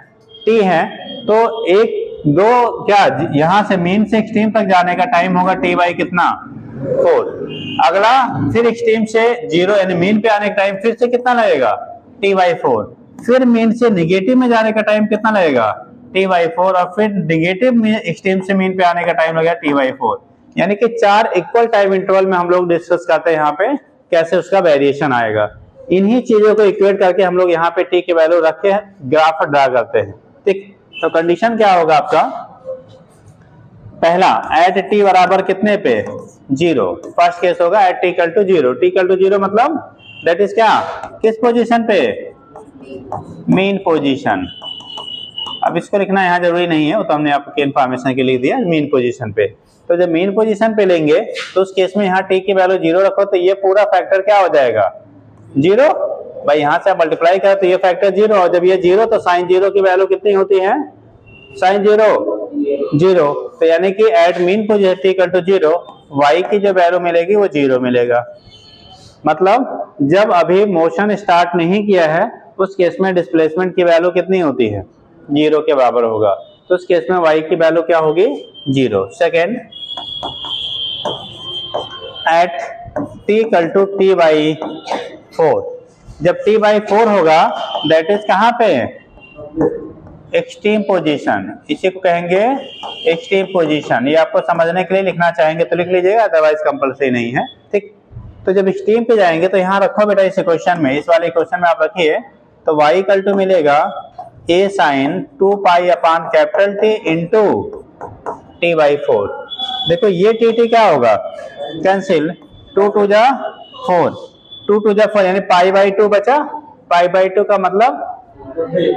t है, तो एक दो क्या, यहां से मीन से एक्सट्रीम तक जाने का टाइम होगा t बाई कितना? 4। अगला फिर एक्सट्रीम से 0 यानी मीन पे आने का टाइम फिर से कितना लगेगा? t by 4। फिर मीन से निगेटिव में जाने का टाइम कितना लगेगा? t by 4। और फिर निगेटिव एक्सट्रीम से मीन पे आने का टाइम लगेगा t बाई 4। यानी कि 4 इक्वल टाइम इंटरवल में हम लोग डिस्कस करते हैं यहाँ पे कैसे उसका वेरिएशन आएगा। इन्हीं चीजों को इक्वेट करके हम लोग यहाँ पे t की वैल्यू रख के ग्राफ ड्रा करते हैं। ठीक, तो कंडीशन क्या होगा आपका? पहला एट t बराबर कितने पे? 0। फर्स्ट केस होगा at t equal to 0। t equal to 0 मतलब दैट इज क्या? किस पोजीशन पे? Mean position. अब इसको लिखना यहाँ जरूरी नहीं है, वो तो हमने आपके इन्फॉर्मेशन के लिए दिया, मीन पोजीशन पे। तो जब मीन पोजीशन पे लेंगे तो उस केस में यहाँ t की वैल्यू 0 रखो तो ये पूरा फैक्टर क्या हो जाएगा? 0। भाई यहाँ से आप मल्टीप्लाई करें तो ये फैक्टर 0, और जब ये 0 तो साइन 0 की वैल्यू कितनी होती है? साइन 0। तो यानी कि at mean position t equal to 0, y की जो वैल्यू मिलेगी वो 0 मिलेगा। मतलब जब अभी मोशन स्टार्ट नहीं किया है उस केस में डिस्प्लेसमेंट की वैल्यू कितनी होती है? 0 के बराबर होगा। तो उस केस में y की वैल्यू क्या होगी? 0। Second, at t equal to t by 4। जब t बाई 4 होगा दैट इज कहाँ पे? Extreme position. इसी को कहेंगे एक्सट्रीम पोजीशन। ये आपको समझने के लिए लिखना चाहेंगे तो लिख लीजिएगा, अदरवाइज कंपल्सरी नहीं है। ठीक, तो जब एक्सट्रीम पे जाएंगे तो यहाँ रखो बेटा, इस इक्वेशन में, इस वाले इक्वेशन में आप रखिए। तो y इक्वल टू मिलेगा a sin 2 pi upon capital T into t by 4। देखो ये t क्या होगा? कैंसिल, 2 2 जा 4, 2 2 जा 4 यानी π/2 बचा। π/2 का मतलब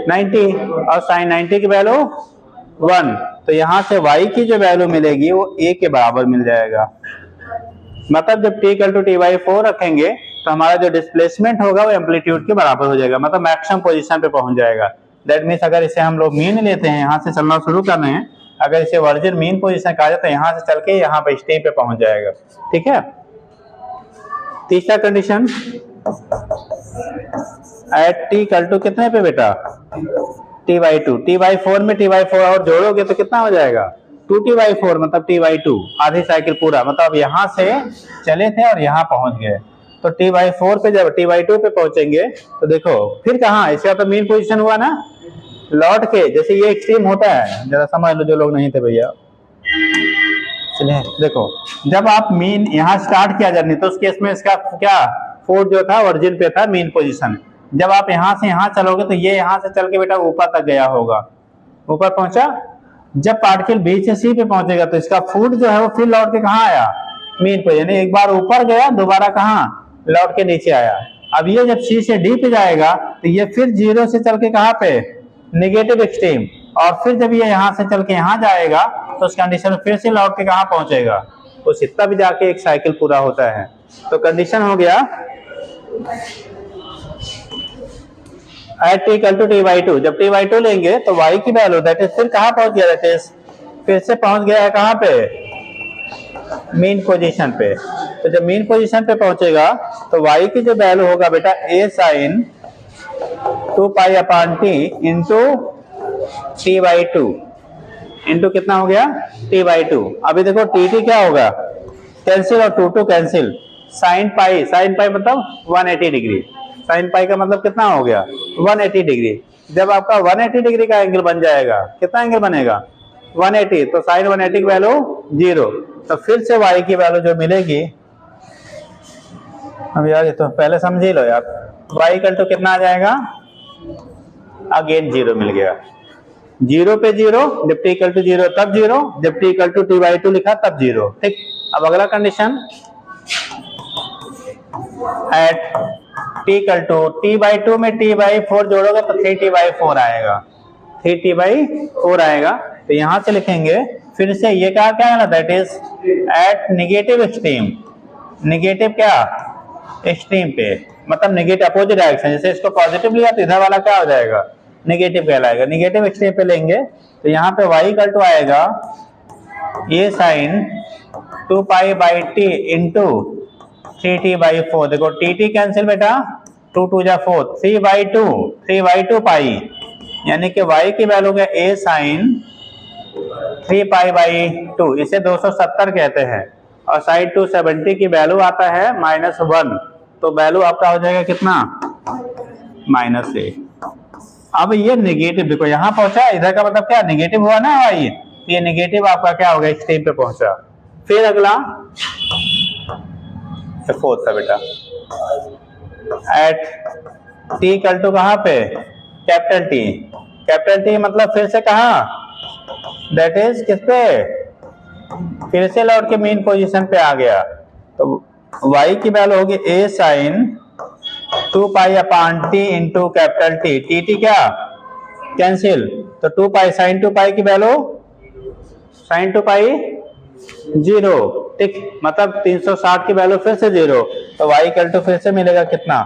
90, और साइन 90 की वैल्यू 1। तो यहाँ से y की जो वैल्यू मिलेगी वो a के बराबर मिल जाएगा। मतलब जब t equal to t by 4 रखेंगे तो हमारा जो डिस्प्लेसमेंट होगा वो एम्पलीट्यूड के बराबर हो जाएगा, मतलब मैक्सिमम पोजीशन पे पहुंच जाएगा। दैट मीन्स अगर इसे हम लोग मीन लेते हैं, यहाँ से चलना शुरू कर रहे हैं, अगर इसे वर्जिन मीन पोजीशन कहा जाए तो यहाँ से चल के यहाँ पे स्टे पे पहुंच जाएगा। ठीक है। तीसरा condition, at t equal to कितने पे बेटा? t by 2। t बाई 4 में t बाई 4 और जोड़ोगे तो कितना हो जाएगा? 2t बाई 4 मतलब t बाई 2, आधी साइकिल पूरा। मतलब यहाँ से चले थे और यहाँ पहुंच गए। तो t बाई 4 पे जब t बाई 2 पे पहुंचेंगे तो देखो फिर कहाँ, इसका तो मीन पोजीशन हुआ ना, लौट के। जैसे ये एक्सट्रीम होता है, जरा समझ लो जो लोग नहीं थे भैया, चलिए देखो, जब आप मीन यहाँ स्टार्ट किया जर्नी तो उस केस में इसका क्या फूड जो था ओरिजिन पे था मीन पोजीशन। जब आप यहाँ से यहाँ चलोगे तो ये यहाँ से चल के बेटा ऊपर तक गया होगा, ऊपर पहुंचा। जब पार्टिकल बी से सी पे पहुंचेगा तो इसका फूड जो है वो फिर लौट के कहाँ आया, मीन पोजीशन। एक बार ऊपर गया, दोबारा कहाँ, लौट के नीचे आया। अब ये जब सी से डी पे जाएगा तो ये फिर जीरो से चल के कहाँ पे, नेगेटिव एक्सट्रीम, और फिर जब ये यहाँ से चल के यहाँ जाएगा तो उस कंडीशन में फिर से लौट के कहाँ पहुंचेगा, उस हिस्सा भी जाके एक साइकिल पूरा होता है। तो कंडीशन हो गया at T equal to t by two. जब टी बाई टू लेंगे तो वाई की वैल्यू दैट इज फिर कहाँ पहुंच गया, दैट इज फिर से पहुंच गया है कहाँ पे, मीन पोजीशन पे। तो जब मीन पोजीशन पे पहुंचेगा तो वाई की जो वैल्यू होगा बेटा A sine 2 pi upon T into T by two, into कितना हो गया, टी बाई टू। अभी देखो टी टी क्या होगा, कैंसिल और two two cancel, sine pi, sine pi मतलब 180 डिग्री, साइन पाई का मतलब कितना हो गया 180 डिग्री। जब आपका 180 डिग्री का एंगल बन जाएगा, कितना एंगल बनेगा 180, तो साइन 180 की वैल्यू 0। तो फिर से y की वैल्यू जो मिलेगी, अब यार ये तो पहले समझ ही लो यार, y इक्वल टू कितना आ जाएगा, अगेन 0 मिल गया, 0 पे 0, जब t इक्वल टू 0 तब 0, जब t equal to t by two लिखा तब 0। ठीक, अब अगला condition at t equal to t by two में t बाई 4 जोड़ोगे तो 3t बाई 4 आएगा, 3t बाई 4 आएगा। तो यहां से लिखेंगे फिर से ये क्या क्या है ना, that is at negative extreme, negative क्या एक्सट्रीम पे, मतलब नेगेटिव अपोजिट डायरेक्शन। जैसे इसको पॉजिटिव लिया तो इधर वाला क्या हो जाएगा, नेगेटिव कहलाएगा। नेगेटिव एक्सट्रीम पे लेंगे तो यहाँ पे y इक्वल टू आएगा ये sine 2 pi by t into 3t by 4। देखो टी टी कैंसिल बेटा, 2 2 जा 4, 3 बाई 2 पाई, यानी कि y की वैल्यू है a साइन 3 पाई बाई 2, इसे 270 कहते हैं, और साइन 270 की वैल्यू आता है -1, तो वैल्यू आपका हो जाएगा कितना -a। अब ये नेगेटिव देखो यहाँ पहुंचा, इधर का मतलब क्या नेगेटिव हुआ ना y, तो ये नेगेटिव आपका क्या होगा एक्सट्रीम पे पहुंचा। फिर अगला फोर्थ था बेटा एट t इक्वल टू कहाँ पे, कैपिटल टी मतलब फिर से कहाँ, दैट इज किस पे, फिर से लौट के मेन पोजीशन पे आ गया। तो y की वैल्यू होगी a sine 2 pi upon T into capital t, t t क्या कैंसिल, तो 2 पाई साइन 2 पाई की वैल्यू साइन 2 पाई 0। ठीक, मतलब 360 की वैल्यू फिर से 0, तो y इक्वल टू फिर से मिलेगा कितना,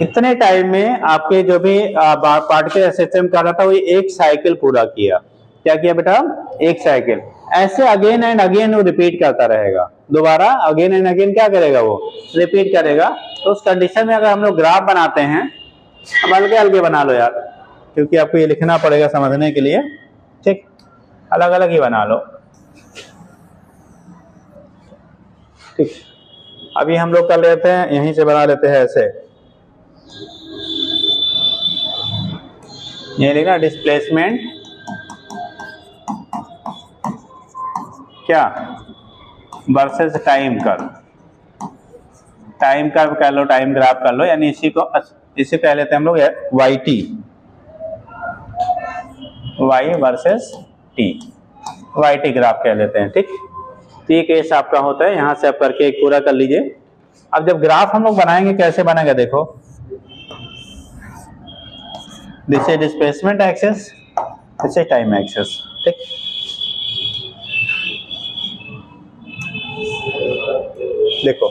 इतने टाइम में आपके जो भी पार्टिकल एसएचएम कर रहा था वो एक साइकिल पूरा किया। क्या किया बेटा, एक साइकिल। ऐसे अगेन एंड अगेन वो रिपीट करता रहेगा, दोबारा अगेन एंड अगेन क्या करेगा, वो रिपीट करेगा। तो उस कंडीशन में अगर हम लोग ग्राफ बनाते हैं, अब अलगे अलगे बना लो यार, क्योंकि आपको ये लिखना पड़ेगा समझने के लिए। ठीक, अलग अलग ही बना लो। ठीक, अभी हम लोग कर लेते हैं, यहीं से बना लेते हैं ऐसे, ये लिखना डिस्प्लेसमेंट क्या versus time curve, time curve कर लो, टाइम ग्राफ कर लो, यानी इसी कह लेते हैं हम लोग y t, y versus t, y t graph कह लेते हैं। ठीक, ये केस आपका होता है, यहां से आप करके एक पूरा कर लीजिए। अब जब ग्राफ हम लोग बनाएंगे कैसे बनेगा, देखो this is displacement axis, this is time axis. ठीक, देखो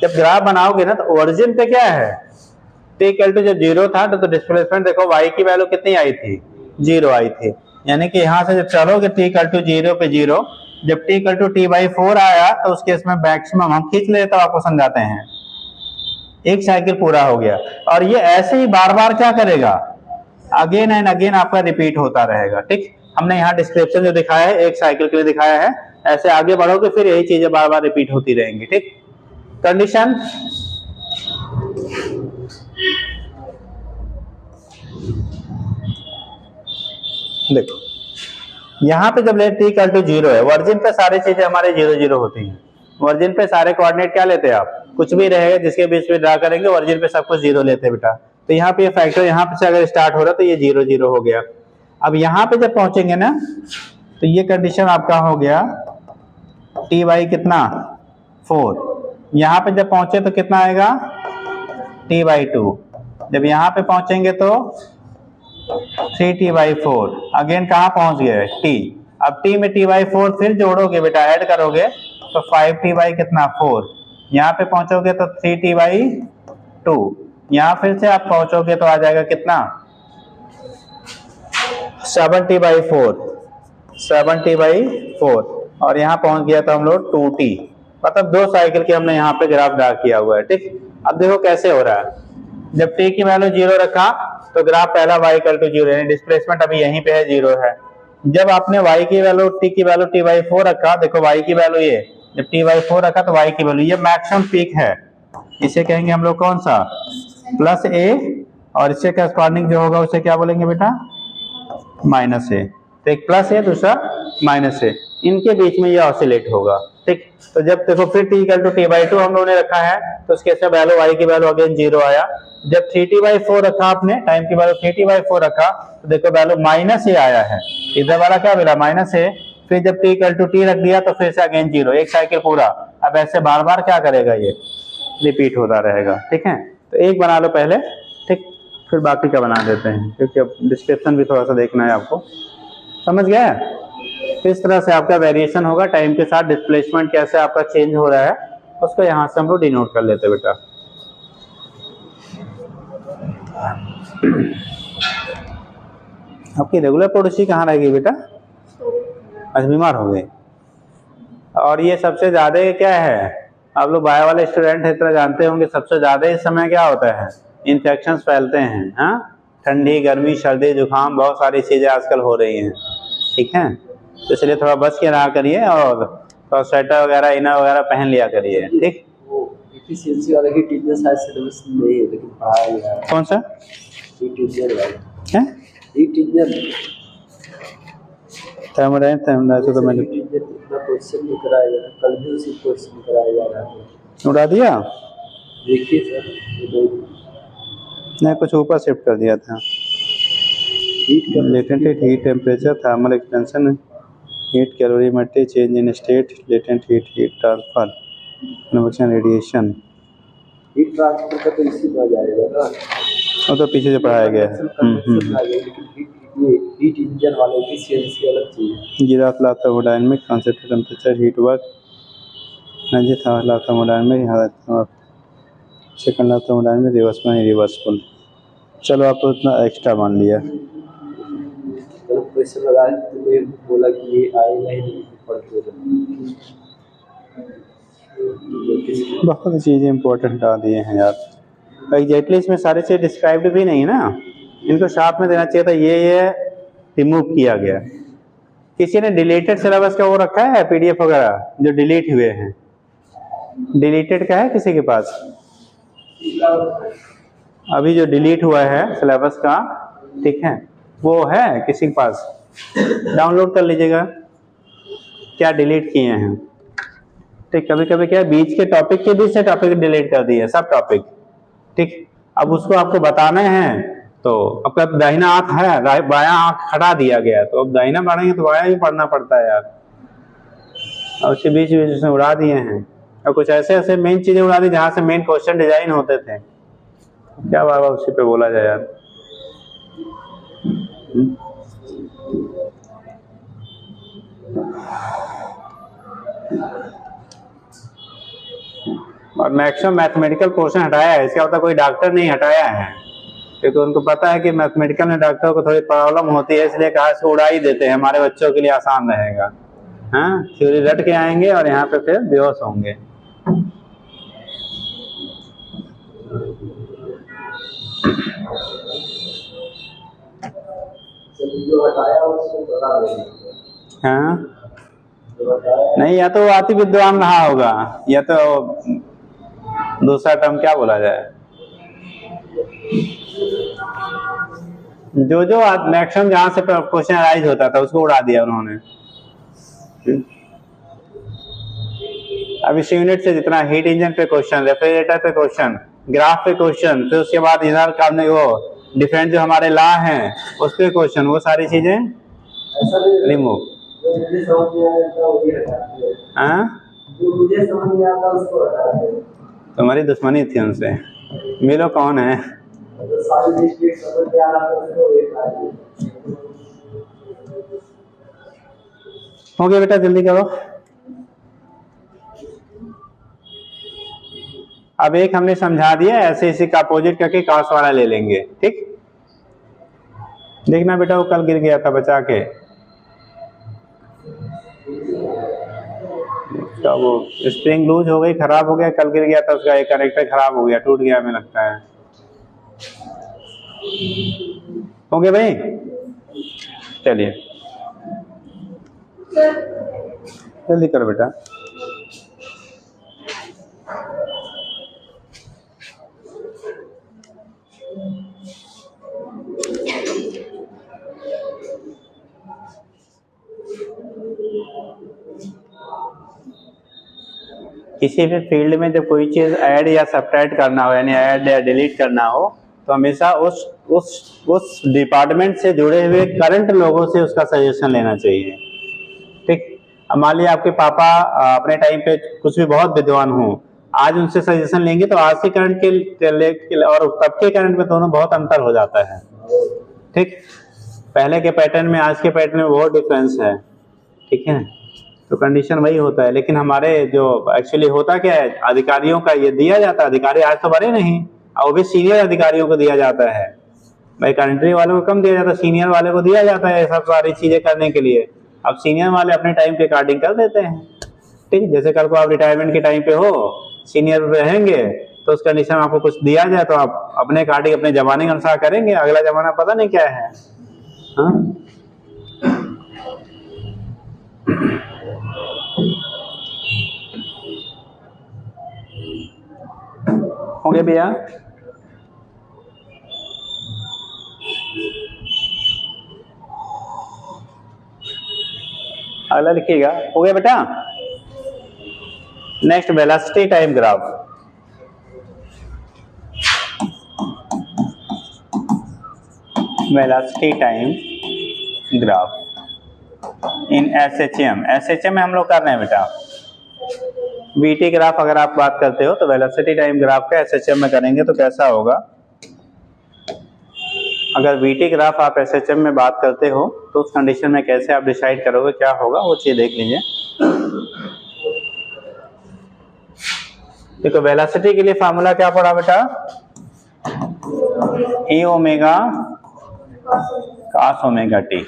जब ग्राफ बनाओगे ना तो ओरिजिन पे क्या है, t इक्वल टू जब 0 था तो डिस्प्लेसमेंट देखो y की वैल्यू कितनी आई थी, 0 आई थी, यानी कि यहां से जब चलोगे t इक्वल टू 0 पे 0, जब t equal to t by 4 आया तो उस केस में मैक्सिमम हम खींच लेते तो आपको समझाते हैं, एक साइकिल पूरा हो गया। और ये ऐसे ही बार बार क्या करेगा, अगेन एंड अगेन आपका रिपीट होता रहेगा। ठीक, हमने यहाँ डिस्क्रिप्शन जो दिखाया है एक साइकिल के लिए दिखाया है, ऐसे आगे बढ़ोगे फिर यही चीजें बार बार रिपीट होती रहेंगी। ठीक, कंडीशन देखो यहाँ पे जब लेट टी इक्वल टू 0 है, वर्जिन पे सारी चीजें हमारे 0 0 होती हैं। वर्जिन पे सारे कोऑर्डिनेट क्या लेते हैं आप, कुछ भी रहेगा जिसके बीच में ड्रा करेंगे वर्जिन पे सब कुछ 0 लेते हैं बेटा। तो यहाँ पे ये फैक्टर यहाँ पे से अगर स्टार्ट हो रहा है तो ये 0 0 हो गया। अब यहाँ पे जब पहुंचेंगे ना तो ये कंडीशन आपका हो गया टी बाई कितना 4। यहाँ पे जब पहुंचे तो कितना आएगा टी बाई 2। जब यहाँ पे पहुंचेंगे तो 3t बाई 4। अगेन कहाँ पहुंच गए टी। अब टी में टी बाई 4 फिर जोड़ोगे बेटा, ऐड करोगे तो 5t बाई कितना 4। यहाँ पे पहुंचोगे तो 3t बाई 2। यहाँ फिर से आप पहुंचोगे तो आ जाएगा कितना 7t बाई 4, 7t बाई 4। और यहाँ पहुंच गया तो हम लोग 2t, मतलब 2 साइकिल के हमने यहाँ पे ग्राफ ड्रा किया हुआ है। ठीक, अब देखो कैसे हो रहा है। जब t की वैल्यू 0 रखा तो ग्राफ पहला y इक्वल टू 0, यानी डिस्प्लेसमेंट अभी यहीं पे है 0 है। जब आपने y की वैल्यू t की वैल्यू t बाई 4 रखा, देखो y की वैल्यू ये, जब t बाई 4 रखा तो y की वैल्यू ये मैक्सिमम पीक है, इसे कहेंगे हम लोग कौन सा प्लस a, और इससे कॉरस्पॉन्डिंग जो होगा उसे क्या बोलेंगे बेटा माइनस a। तो एक प्लस है दूसरा माइनस है, इनके बीच में ये ऑसिलेट होगा। ठीक, तो जब देखो फिर t equal to t by 2 हम लोगों ने रखा है तो उसके से वैल्यू y की वैल्यू अगेन 0 आया। जब 3t बाई 4 रखा आपने, टाइम की वैल्यू 3t बाई 4 रखा तो देखो वैल्यू माइनस ए आया है, इधर वाला क्या मिला माइनस ए। फिर जब t इक्वल टू t रख दिया तो फिर से अगेन 0, एक साइकिल पूरा। अब ऐसे बार बार क्या करेगा ये रिपीट होता रहेगा। ठीक है, तो एक बना लो पहले, ठीक, फिर बाकी का बना देते हैं क्योंकि अब डिस्क्रिप्शन भी थोड़ा सा देखना है आपको। समझ गया? तो इस तरह से आपका वेरिएशन होगा टाइम के साथ, डिस्प्लेसमेंट कैसे आपका चेंज हो रहा है उसको यहाँ से हम लोग डिनोट कर लेते हैं बेटा। आपकी रेगुलर पड़ोसी कहाँ रहेगी बेटा? आज बीमार हो गए। और ये सबसे ज्यादा क्या है, आप लोग बायो वाले स्टूडेंट है इतना जानते होंगे, सबसे ज्यादा इस समय क्या होता है इन्फेक्शंस फैलते हैं। हाँ, ठंडी गर्मी सर्दी जुकाम बहुत सारी चीजें आजकल हो रही हैं। ठीक है, तो इसलिए थोड़ा बच के रहा करिए और थोड़ा स्वेटर वगैरह इनर वगैरह पहन लिया करिए। ठीक, एफिशिएंसी वाला की टीचर शायद सिलेबस नहीं है लेकिन पढ़ाया गया है। कौन सा टीचर वाला है टीचर थर्मोडायनामिक्स तो मैंने टीचर इतना क्वेश्चन नहीं कराया गया, कल भी उसी क्वेश्चन कराया जा रहा है। उड़ा दिया, देखिए सर नहीं कुछ ऊपर शिफ्ट कर दिया था। Latent heat temperature thermal expansion heat calorimetry change in state latent heat transfer conversion radiation. Heat transfer का तो इसी में आ जाएगा ना, वो तो पीछे से पढ़ाया गया है। लेकिन ये हीट इंजन वाले एफिशिएंसी अलग चीज है। जीरा thermodynamic concept temperature heat work energy thermodynamic second thermodynamic reversible. चलो आप तो इतना एक्स्ट्रा मान लिया। क्वेश्चन लगाया तो ये बोला कि ये आएगा ही नहीं पढ़ के। बहुत चीज़ें इंपॉर्टेंट आ दिए हैं यार, एग्जैक्टली इसमें सारी चीज़ डिस्क्राइब्ड भी नहीं ना, इनको साथ में देना चाहिए था। ये रिमूव किया गया। किसी ने डिलीटेड सिलेबस का वो रखा है पीडीएफ वगैरह जो डिलीट हुए हैं, डिलीटेड का है किसी के पास? अभी जो डिलीट हुआ है सिलेबस का, ठीक है, वो है किसी के पास? डाउनलोड कर लीजिएगा क्या डिलीट किए हैं। ठीक, कभी कभी क्या बीच के टॉपिक के बीच से टॉपिक डिलीट कर दिए सब टॉपिक। ठीक, अब उसको आपको बताना है तो आपका दाहिना आंख है, बायां आंख हटा दिया गया, तो अब दाहिना पढ़ेंगे तो बायां भी पढ़ना पड़ता है यार। और उसके बीच बीच में उड़ा दिए हैं, और कुछ ऐसे ऐसे मेन चीजें उड़ा दी जहां से मेन क्वेश्चन डिजाइन होते थे। क्या बाबा उसी पे बोला जाए यार। और मैक्सिमम मैथमेटिकल पोर्शन हटाया है, इसका मतलब कोई डॉक्टर नहीं हटाया है, क्योंकि उनको पता है कि मैथमेटिकल में डॉक्टर को थोड़ी प्रॉब्लम होती है, इसलिए कहा इसको उड़ा ही देते हैं, हमारे बच्चों के लिए आसान रहेगा। हाँ, थ्योरी रट के आएंगे और यहाँ पे फिर बेहोश होंगे। हाँ नहीं, या तो वो अति विद्वान रहा होगा, या तो दूसरा टर्म क्या बोला जाए, जो जो मैक्सिमम जहां से क्वेश्चन अराइज होता था उसको उड़ा दिया उन्होंने। अब इस यूनिट से जितना हीट इंजन पे क्वेश्चन, रेफ्रिजरेटर पे क्वेश्चन, ग्राफ पे क्वेश्चन, फिर उसके बाद इधर करने वो डिफरेंट जो हमारे लॉ हैं उस पे क्वेश्चन, वो सारी चीजें रिमूव। जो मुझे समझ नहीं आता वो भी हटाते हैं। हाँ, जो मुझे समझ नहीं आता उसको हटाते हैं। तुम्हारी दुश्मनी थी उनसे, मिलो कौन है। तो सारी डिस्ट्रिक्ट समझ में आ रहा था उसको एक आदमी। हो गया बेटा, जल्दी करो। अब एक हमने समझा दिया, ऐसे इसी का अपोजिट करके कास वाला ले लेंगे, ठीक। देखना बेटा वो कल गिर गया था बचा के, उसका वो स्प्रिंग लूज हो गई, खराब हो गया, कल गिर गया था, उसका एक कनेक्टर खराब हो गया, टूट गया हमें लगता है। हो गया भाई, चलिए जल्दी करो बेटा। किसी भी फील्ड में जब कोई चीज ऐड या सब्ट्रैक्ट करना हो, यानी ऐड या डिलीट करना हो, तो हमेशा उस डिपार्टमेंट से जुड़े हुए करंट लोगों से उसका सजेशन लेना चाहिए, ठीक। अब मान लिया आपके पापा अपने टाइम पे कुछ भी बहुत विद्वान हो, आज उनसे सजेशन लेंगे तो आज के करंट के और तब के करंट में दोनों बहुत अंतर हो जाता है, ठीक। पहले के पैटर्न में आज के पैटर्न में बहुत डिफरेंस है, ठीक है। तो कंडीशन वही होता है, लेकिन हमारे जो एक्चुअली होता क्या है, अधिकारियों का ये दिया जाता है, अधिकारी आज तो बड़े नहीं, और वो भी सीनियर अधिकारियों को दिया जाता है भाई, कंट्री वालों को कम दिया जाता है, सीनियर वाले को दिया जाता है सब सारी चीजें करने के लिए। अब सीनियर वाले अपने टाइम के अकॉर्डिंग कर देते हैं, ठीक। जैसे कल को आप रिटायरमेंट के टाइम पे हो, सीनियर रहेंगे, तो उस कंडीशन में आपको कुछ दिया जाए तो आप अपने अकॉर्डिंग अपने जमाने के अनुसार करेंगे, अगला जमाना पता नहीं क्या है। हाँ, हो गया भैया। अगला लिखिएगा, हो गया बेटा। Next velocity time graph. Velocity time graph इन एसएचएम। एसएचएम में हम लोग कर रहे हैं बेटा। वीटी ग्राफ अगर आप बात करते हो तो वेलोसिटी टाइम ग्राफ का एसएचएम में करेंगे तो कैसा होगा। अगर वीटी ग्राफ आप एसएचएम में बात करते हो तो उस कंडीशन में कैसे आप डिसाइड करोगे क्या होगा, वो चीज देख लीजिए। देखो वेलोसिटी के लिए फार्मूला क्या पड़ा बेटा, A omega cos omega T,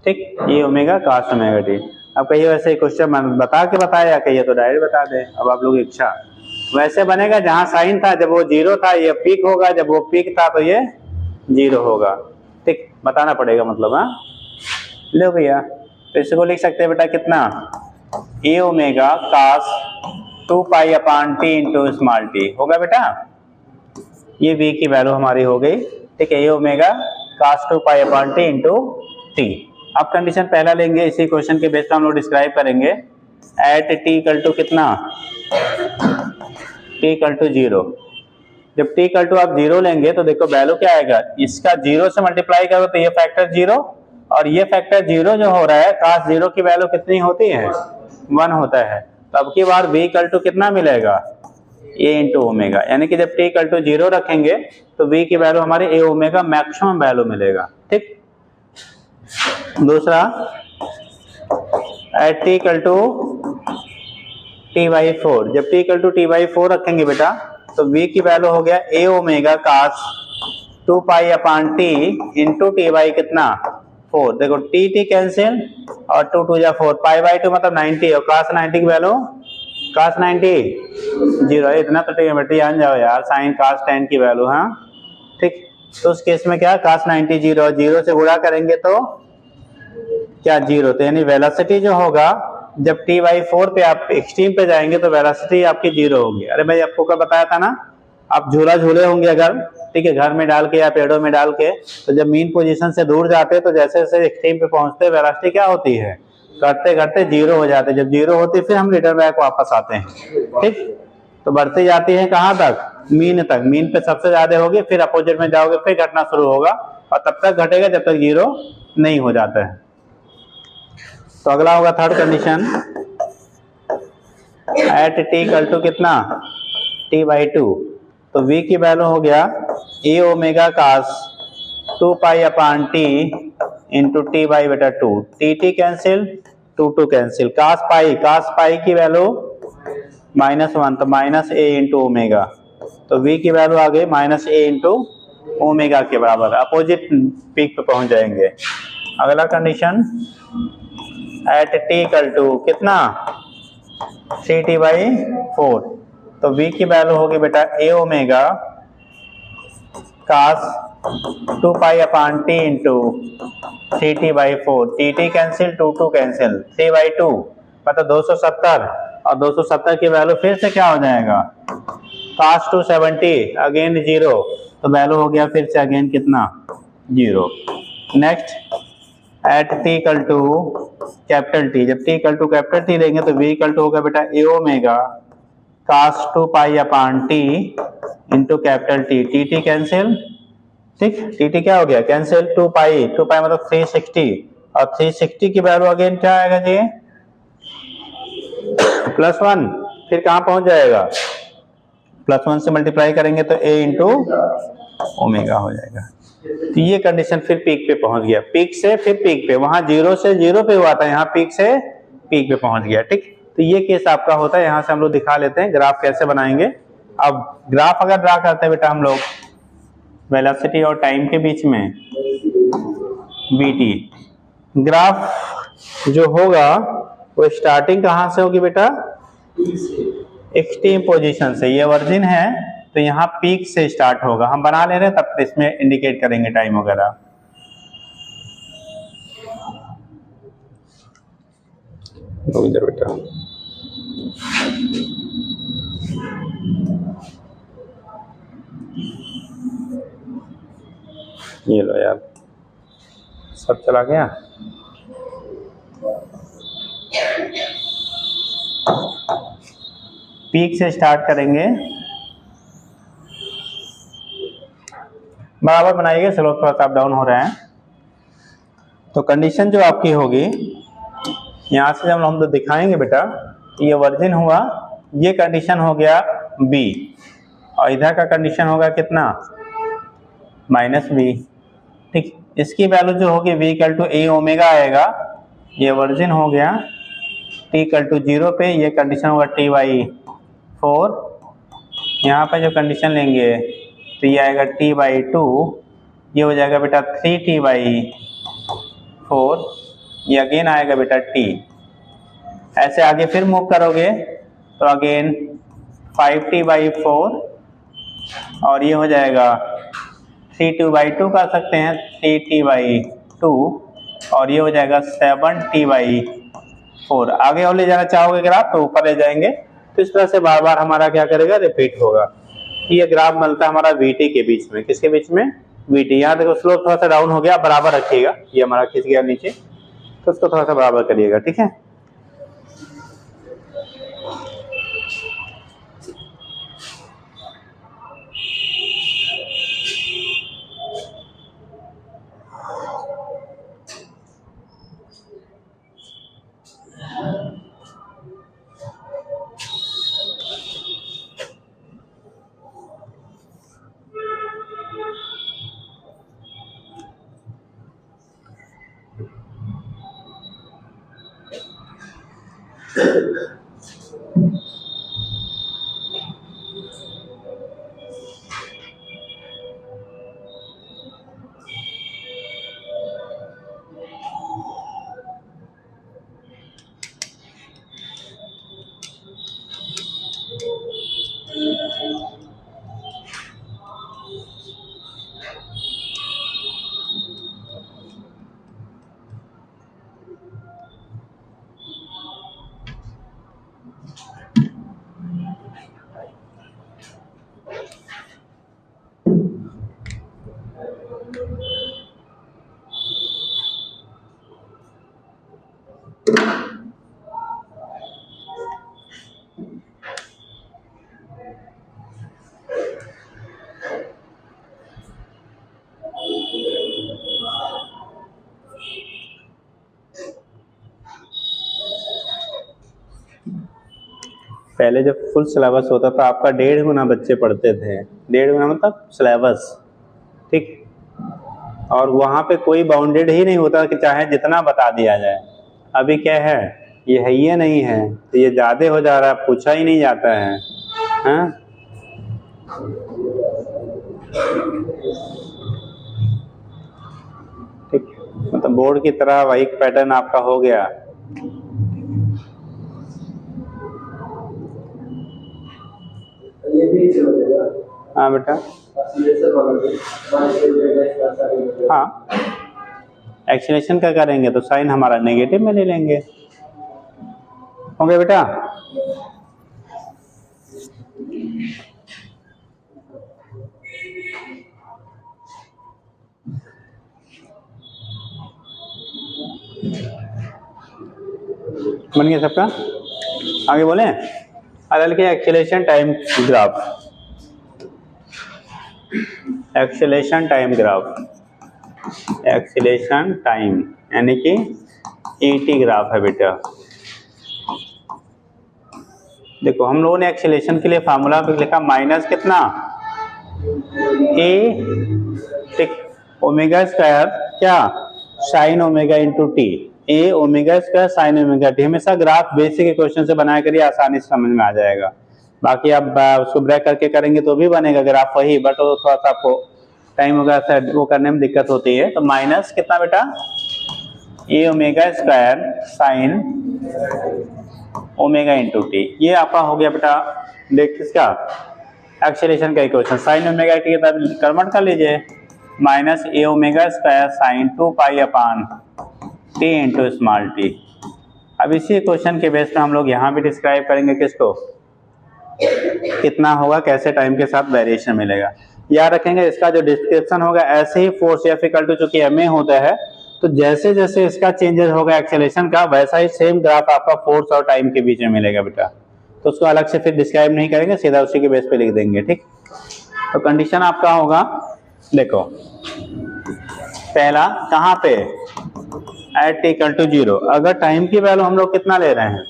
ठीक। ए ओमेगा कॉस ओमेगा टी। अब कहिए वैसे क्वेश्चन बता के बताया या कहिए तो डायरेक्ट बता दे, अब आप लोग इच्छा। वैसे बनेगा जहां साइन था जब वो जीरो था ये पीक होगा, जब वो पीक था तो ये जीरो होगा, ठीक। बताना पड़ेगा मतलब। हाँ लो भैया, तो इसको लिख सकते हैं बेटा कितना, A omega cos 2 pi upon T into small T होगा बेटा। ये v की वैल्यू हमारी हो गई, ठीक है। A omega cos 2 pi upon T into T. अब कंडीशन पहला लेंगे, इसी क्वेश्चन के बेस पर हम लोग डिस्क्राइब करेंगे। एट टी इक्वल टू कितना, टी इक्वल टू जीरो। जब टी इक्वल टू आप जीरो लेंगे तो देखो वैल्यू क्या आएगा, इसका जीरो से मल्टीप्लाई करो तो ये फैक्टर जीरो, और ये फैक्टर जीरो जो हो रहा है कॉस जीरो की वैल्यू कितनी होती है, 1 होता है। तो अब की बार v इक्वल टू कितना मिलेगा, a इंटू ओमेगा, यानी कि जब t इक्वल टू जीरो रखेंगे तो v की वैल्यू हमारे a ओमेगा मैक्सिमम वैल्यू मिलेगा, ठीक। दूसरा eight t equal to t/4, जब t इक्वल टू t/4 रखेंगे बेटा तो v की वैल्यू हो गया a omega cos 2 pi upon T into T by कितना 4। देखो टी टी कैंसिल और 2 2 जा 4, पाई/2 मतलब 90, और cos 90 की वैल्यू cos 90 जीरो। इतना तो ट्रिग्नोमेट्री जान जाओ यार, साइन cos 10 की वैल्यू, हाँ ठीक। तो उस केस में क्या cos 90 जीरो, जीरो से गुणा करेंगे तो क्या जीरो, तो यानी वेलोसिटी जो होगा जब t/4 पे आप एक्सट्रीम पे जाएंगे तो वेलोसिटी आपकी जीरो होगी। अरे भाई आपको क्या बताया था ना, आप झूला झूले होंगे अगर, ठीक है, घर में डाल के या पेड़ों में डाल के, तो जब मीन पोजीशन से दूर जाते हैं तो जैसे जैसे एक्सट्रीम पे पहुंचते वेलोसिटी क्या होती है, घटते घटते जीरो हो जाते हैं। जब जीरो होती है फिर हम रिटर्न बैक वापस आते हैं, ठीक। तो बढ़ती जाती है कहाँ तक, मीन तक। मीन पे सबसे ज्यादा होगी, फिर अपोजिट में जाओगे फिर घटना शुरू होगा, और तब तक घटेगा जब तक जीरो नहीं हो जाता है। तो अगला होगा third condition, at T equal to कितना, t/2। तो v की वैल्यू हो गया a omega cos 2 pi upon T into T by बटा 2, t cancel, 2 cancel, cos pi की वैल्यू -1, तो माइनस a इंटू ओमेगा। तो v की वैल्यू आ गई -a इंटू ओमेगा के बराबर, अपोजिट पीक पे पहुंच जाएंगे। अगला condition, at T equal to कितना, 3t/4। तो v की वैल्यू होगी बेटा a omega cos 2 pi upon T into 3t/4, t cancel, 2 cancel, 3/2 मतलब 270, और 270 की वैल्यू फिर से क्या हो जाएगा, कास 270 अगेन जीरो, तो वैल्यू हो गया फिर से अगेन कितना, zero. Next, at T equal to capital T, जब T equal to capital T लेंगे तो वी इक्वल टू होगा बेटा A omega cos 2 pi upon T into capital T cancel, ठीक, टी क्या हो गया कैंसिल, 2 पाई मतलब 360, और 360 की वैल्यू अगेन क्या आएगा जी, +1, फिर कहाँ पहुंच जाएगा, +1 से मल्टीप्लाई करेंगे तो a इंटू ओमेगा हो जाएगा। तो ये कंडीशन फिर पीक पे पहुंच गया, पीक से फिर पीक पे, वहां जीरो से जीरो पे हुआ था, यहाँ पीक से पीक पे पहुंच गया, ठीक। तो ये केस आपका होता है। यहाँ से हम लोग दिखा लेते हैं ग्राफ कैसे बनाएंगे। अब ग्राफ अगर ड्रा करते हैं बेटा हम लोग वेलोसिटी और टाइम के बीच में वीटी, ग्राफ जो होगा वो स्टार्टिंग कहाँ से होगी बेटा, एक्सट्रीम पोजीशन से। ये वर्जिन है तो यहाँ पीक से स्टार्ट होगा, हम बना ले रहे हैं तब इसमें इंडिकेट करेंगे टाइम वगैरह। इधर बेटा ये लो यार, सब चला गया। पीक से स्टार्ट करेंगे, बराबर बनाइएगा, स्लोप थोड़ा सा अप डाउन हो रहा है। तो कंडीशन जो आपकी होगी यहाँ से जब हम तो दिखाएंगे बेटा, ये वर्जिन हुआ, ये कंडीशन हो गया बी, और इधर का कंडीशन होगा कितना, -b, ठीक। इसकी वैल्यू जो होगी v equal to a omega आएगा, ये वर्जिन हो गया, t इक्वल टू 0 पे ये कंडीशन होगा t/4। यहाँ पे जो कंडीशन लेंगे तो ये आएगा t/2, ये हो जाएगा बेटा 3t/4, ये अगेन आएगा बेटा t। ऐसे आगे फिर मूव करोगे तो अगेन 5t/4, और ये हो जाएगा 3t/2 कर सकते हैं, 3t/2, और ये हो जाएगा 7t/4। आगे और ले जाना चाहोगे ग्राफ तो ऊपर ले जाएंगे। तो इस तरह से बार बार हमारा क्या करेगा, रिपीट होगा। ये ग्राफ बनता है हमारा वीटी के बीच में, किसके बीच में, वीटी। यहाँ देखो स्लोप थोड़ा सा डाउन हो गया, बराबर रखिएगा, ये हमारा खींच गया नीचे, तो उसको थोड़ा सा बराबर करिएगा, ठीक है। पहले जब फुल सिलेबस होता था आपका 1.5 गुना बच्चे पढ़ते थे, 1.5 गुना मतलब सिलेबस, ठीक। और वहाँ पे कोई बाउंडेड ही नहीं होता कि चाहे जितना बता दिया जाए। अभी क्या है, ये है ये नहीं है, तो ये ज़्यादा हो जा रहा है, पूछा ही नहीं जाता है, हाँ। ठीक, मतलब बोर्ड की तरह वही पैटर्न आपका हो गया। ये भी चल जाएगा। हाँ बेटा, हाँ एक्सीलरेशन का करेंगे तो साइन हमारा नेगेटिव में ले लेंगे, हो गया बेटा। बन गया सबका, आगे बोले। अगला लिखिए acceleration time graph, acceleration time graph, acceleration time यानी कि ईटी ग्राफ है बेटा। देखो हम लोगों ने एक्सीलरेशन के लिए फार्मूला पे लिखा माइनस कितना ए, ठीक, ओमेगा स्क्वायर क्या sine omega into T, A omega square sine omega T. हमेशा ग्राफ बेसिक इक्वेशन से बनाया करिए, आसानी से समझ में आ जाएगा। बाकी आप उसको ब्रेक करके करेंगे तो भी बनेगा ग्राफ वही, बट वो थोड़ा सा आपको टाइम वगैरह वो करने में दिक्कत होती है। तो माइनस कितना बेटा A omega square sine omega into T, ये आपका हो गया बेटा। देख किसका एक्सीलरेशन का इक्वेशन, साइन ओमेगा टी के साथ कन्वर्ट कर लीजिए, minus A omega square sine 2 pi upon T into small T. अब इसी क्वेश्चन के बेस पे हम लोग यहाँ भी डिस्क्राइब करेंगे किसको, कितना होगा, कैसे टाइम के साथ वेरिएशन मिलेगा। याद रखेंगे इसका जो डिस्क्रिप्शन होगा ऐसे ही फोर्स एफ इक्वल टू चूंकि एम ए होता है, तो जैसे जैसे इसका चेंजेस होगा एक्सेलरेशन का, वैसा ही सेम ग्राफ आपका फोर्स और टाइम के बीच में मिलेगा बेटा। तो उसको अलग से फिर डिस्क्राइब नहीं करेंगे, सीधा उसी के बेस पे लिख देंगे, ठीक। तो कंडीशन आपका होगा, देखो पहला कहाँ पे एट टी इक्वल टू 0, अगर टाइम की वैल्यू हम लोग कितना ले रहे हैं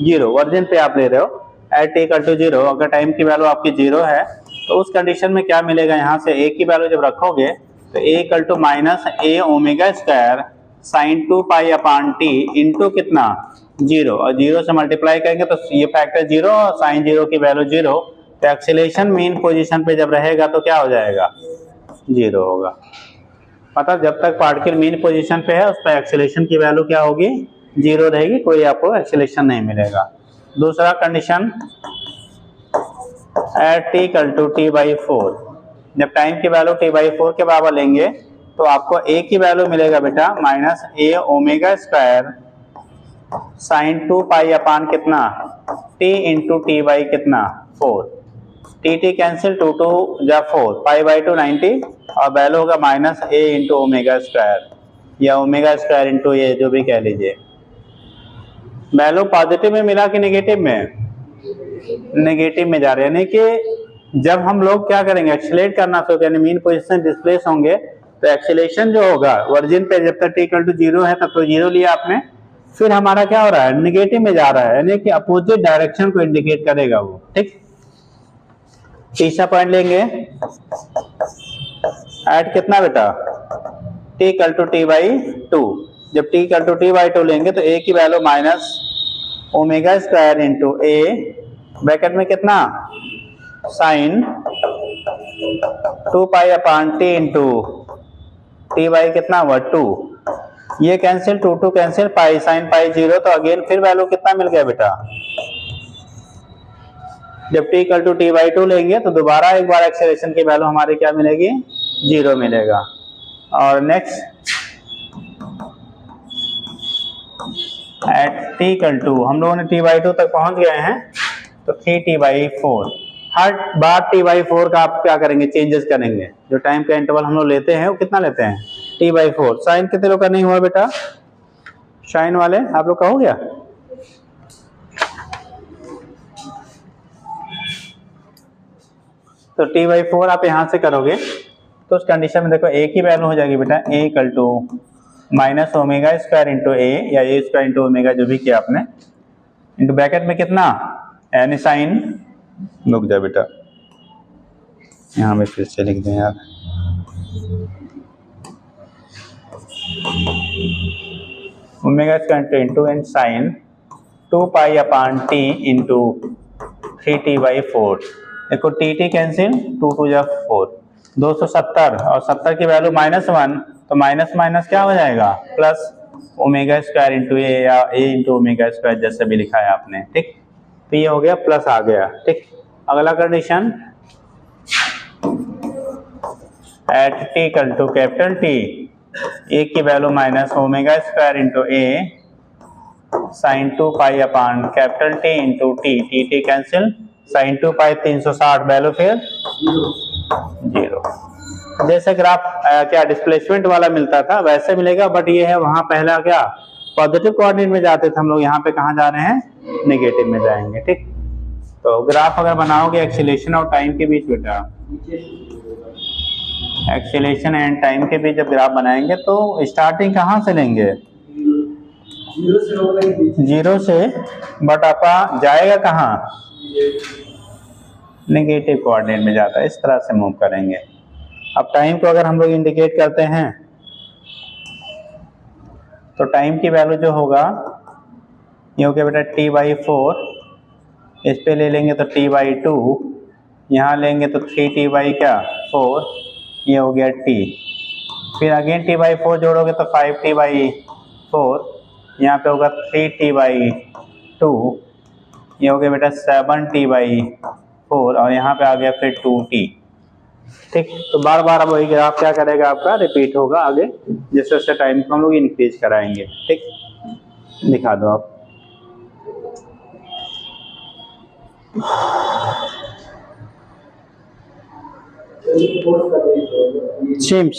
0, वर्जिन पे आप ले रहे हो, एट टी इक्वल टू 0, अगर टाइम की वैल्यू आपकी 0 है तो उस कंडीशन में क्या मिलेगा, यहाँ से ए की वैल्यू जब रखोगे तो A equal to minus A omega square sine 2 pi upon T into कितना 0, और 0 से मल्टीप्लाई करेंगे तो ये फैक्टर 0 और साइन 0 की वैल्यू 0, तो एक्सीलरेशन मीन पोजीशन पे जब रहेगा तो क्या हो जाएगा 0 होगा। मतलब जब तक पार्टिकल मीन पोजीशन पे है उस पर एक्सीलरेशन की वैल्यू क्या होगी 0 रहेगी, कोई आपको एक्सीलरेशन नहीं मिलेगा। दूसरा condition at T equal to t by 4, जब टाइम की वैल्यू टी बाई 4 के बराबर लेंगे तो आपको ए की वैल्यू मिलेगा बेटा minus A omega square sine 2 pi अपान कितना टी इंटू टी बाई कितना 4, टी टी कैंसिल 2 2 जा 4, पाई बाई 2 90, और वैल्यू होगा माइनस ए इंटू ओमेगा स्क्वायर या ओमेगा स्क्वायर इंटू ए, जो भी कह लीजिए। वैल्यू पॉजिटिव में मिला कि नेगेटिव में, नेगेटिव में जा रहे हैं, यानी कि जब हम लोग क्या करेंगे एक्सीलरेट करना तो यानी मीन पोजीशन डिस्प्लेस होंगे तो एक्सीलरेशन जो होगा वर्जिन पे जब तक टी इक्वल टू 0 है तब तो 0 लिया आपने, फिर हमारा क्या हो रहा है नेगेटिव में जा रहा है, यानी कि अपोजिट डायरेक्शन को इंडिकेट करेगा वो, ठीक। तीसरा पॉइंट लेंगे एट कितना बेटा t equal to t by 2, जब T equal to t by 2 लेंगे तो ए की value minus omega square into a bracket में कितना sine 2 pi upon T into T by कितना हुआ 2, ये cancel 2 2 cancel, pi sine pi 0, तो अगेन फिर वैल्यू कितना मिल गया बेटा, जब T equal to t by 2 लेंगे तो दोबारा एक बार एक्सेलरेशन की वैल्यू हमारी क्या मिलेगी 0 मिलेगा। और next at T equal to, हम लोगों ने टी बाई 2 तक पहुंच गए हैं तो 3 T by 4, her bar T by 4 का आप क्या करेंगे चेंजेस करेंगे, जो टाइम का इंटरवल हम लोग लेते हैं वो कितना लेते हैं टी बाई 4। साइन कितने लोग का नहीं हुआ बेटा, साइन वाले आप लोग का हो गया, तो टी बाई 4 आप यहां से करोगे तो उस कंडीशन में देखो ए की वैल्यू हो जाएगी बेटा a equal to minus omega square into a या ए स्क्वायर इंटू ओमेगा जो भी किया आपने, इंटू ब्रैकेट में कितना एन साइन, रुक जा बेटा, यहाँ में फिर से लिख दें यार, omega square into n sine 2 pi upon T into 3t/4। देखो टी कैंसिल, 2 2 जा 4, 270 और 70 की वैल्यू -1, तो माइनस माइनस क्या हो जाएगा plus omega square into a या ए इंटू ओमेगा स्क्वायर जैसे भी लिखा है आपने, ठीक। तो ये हो गया प्लस आ गया, ठीक। अगला condition, at T equal to capital t, a की value minus omega square into a sine 2 pi upon capital t into t cancel, sine 2 pi 360, value फिर 0। जैसे ग्राफ क्या डिस्प्लेसमेंट वाला मिलता था वैसे मिलेगा, बट ये है वहां पहला क्या पॉजिटिव कोऑर्डिनेट में जाते थे हम लोग, यहाँ पे कहाँ जा रहे हैं नेगेटिव में जाएंगे, ठीक। तो ग्राफ अगर बनाओगे एक्सीलरेशन और टाइम के बीच बेटा, एक्सीलरेशन एंड टाइम के बीच जब ग्राफ बनाएंगे तो स्टार्टिंग कहाँ से लेंगे, 0 से, बट आपका जाएगा कहाँ नेगेटिव कोऑर्डिनेट में जाता है, इस तरह से मूव करेंगे। अब टाइम को अगर हम लोग इंडिकेट करते हैं तो टाइम की वैल्यू जो होगा ये हो गया बेटा t/4, इस पे ले लेंगे तो t/2, यहाँ लेंगे तो 3t/4, ये हो गया t, फिर अगेन t/4 जोड़ोगे तो 5t/4, यहाँ पे होगा 3t/2, ये हो गया बेटा 7t/4 और यहाँ पे आ गया फिर 2t, ठीक। तो बार बार अब वही ग्राफ क्या करेगा आपका रिपीट होगा आगे, जैसे जैसे टाइम को हम लोग इंक्रीज कराएंगे, ठीक। दिखा दो आप, सेम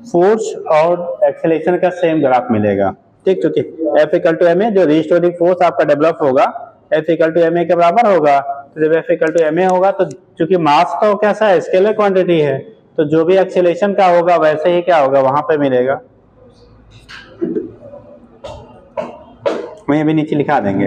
फोर्स और एक्सेलरेशन का सेम ग्राफ मिलेगा, ठीक। क्योंकि F = ma जो रिस्टोरिंग फोर्स आपका डेवलप होगा F = ma के बराबर होगा, तो जब F = ma होगा तो चूंकि मास तो कैसा है स्केलर क्वांटिटी है, तो जो भी एक्सेलरेशन का होगा वैसे ही क्या होगा वहां पे मिलेगा, वहीं भी नीचे लिखा देंगे।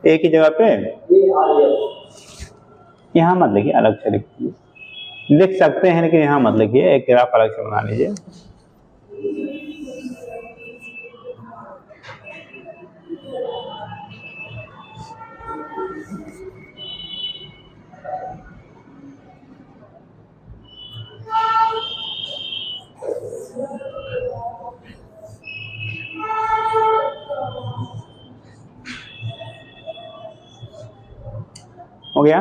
एक ही जगह पे यहाँ मत लिखिए, अलग से लिख सकते हैं लेकिन यहाँ मत लिखिए, एक ग्राफ अलग से बना लीजिए। हो गया,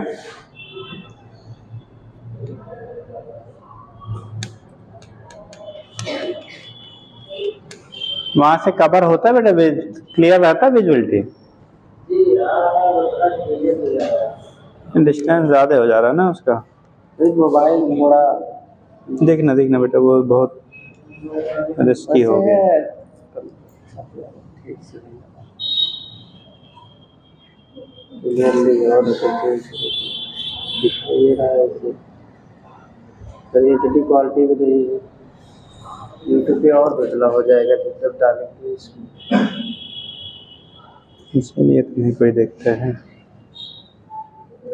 वहां से कवर होता है बेटा, क्लियर रहता है विजुअलिटी, डिस्टेंस ज्यादा हो जा रहा है ना उसका, मोबाइल थोड़ा देखना बेटा वो बहुत रिस्की हो गया। क्वालिटी भी देखिए, यूट्यूब पे और बदला हो जाएगा जब डालेंगे इसमें, इसलिए तो नहीं कोई देखता है,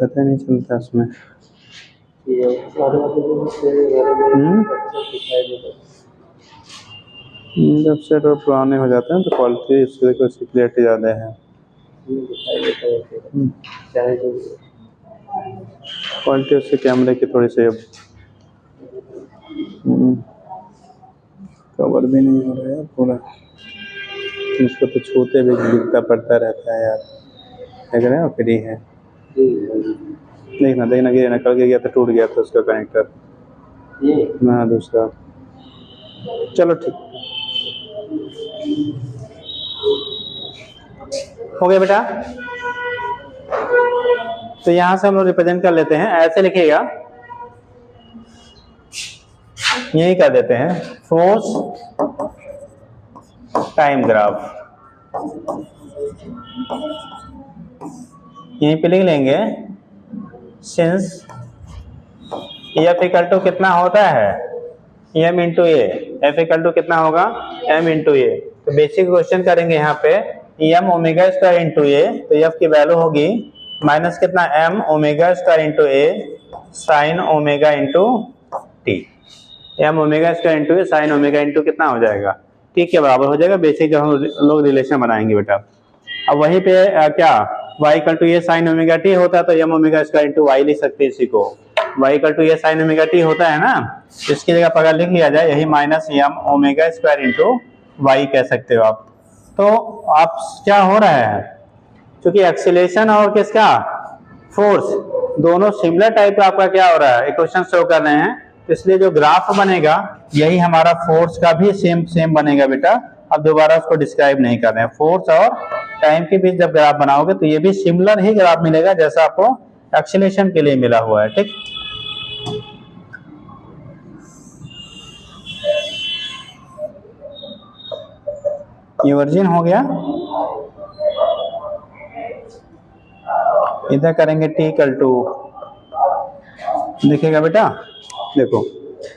पता नहीं चलता उसमें। जब से तो पुराने हो जाते हैं तो क्वालिटी इससे को क्लियरिटी ज़्यादा है, क्वालिटी उससे कैमरे की थोड़ी सी कवर भी नहीं हो रहा है पूरा, उसको तो छूते भी दिखता पड़ता रहता है यार, देख रहे हो फ्री है, देखना गिरा निकल के गया था, टूट गया था उसका कनेक्टर, ना दूसरा। चलो ठीक हो गया बेटा, तो यहां से हम लोग रिप्रेजेंट कर लेते हैं, ऐसे लिखिएगा, यही कर देते हैं फोर्स टाइम ग्राफ, यहीं पे लिख लेंगे सिंस एफ इक्वल टू कितना होता है m into a, f equal to कितना होगा एम इंटू ए। तो बेसिक क्वेश्चन करेंगे यहाँ पे m omega square into a, तो एफ की वैल्यू होगी माइनस कितना m omega square into a sine omega into t. M omega square into a sine omega into कितना हो जाएगा टी के बराबर हो जाएगा। बेसिक जो हम लोग रिलेशन बनाएंगे बेटा। अब वहीं पे क्या y equal to a sine omega t होता है तो m omega square into y लिख सकते हैं इसी को। y equal to a sine omega t होता है ना, इसकी जगह पर अगर लिख लिया जाए यही minus m omega square into y कह सकते हो आप। तो आप क्या हो रहा है, क्योंकि एक्सीलरेशन और किसका फोर्स दोनों सिमिलर टाइप का आपका क्या हो रहा है इक्वेशन शो कर रहे हैं, तो इसलिए जो ग्राफ बनेगा यही हमारा फोर्स का भी सेम बनेगा बेटा। अब दोबारा उसको डिस्क्राइब नहीं कर रहे हैं। फोर्स और टाइम के बीच जब ग्राफ बनाओगे तो ये भी सिमिलर ही ग्राफ मिलेगा जैसा आपको एक्सीलरेशन के लिए मिला हुआ है। ठीक, ये वर्जिन हो गया। इधर करेंगे टी इक्वल टू, देखिएगा बेटा देखो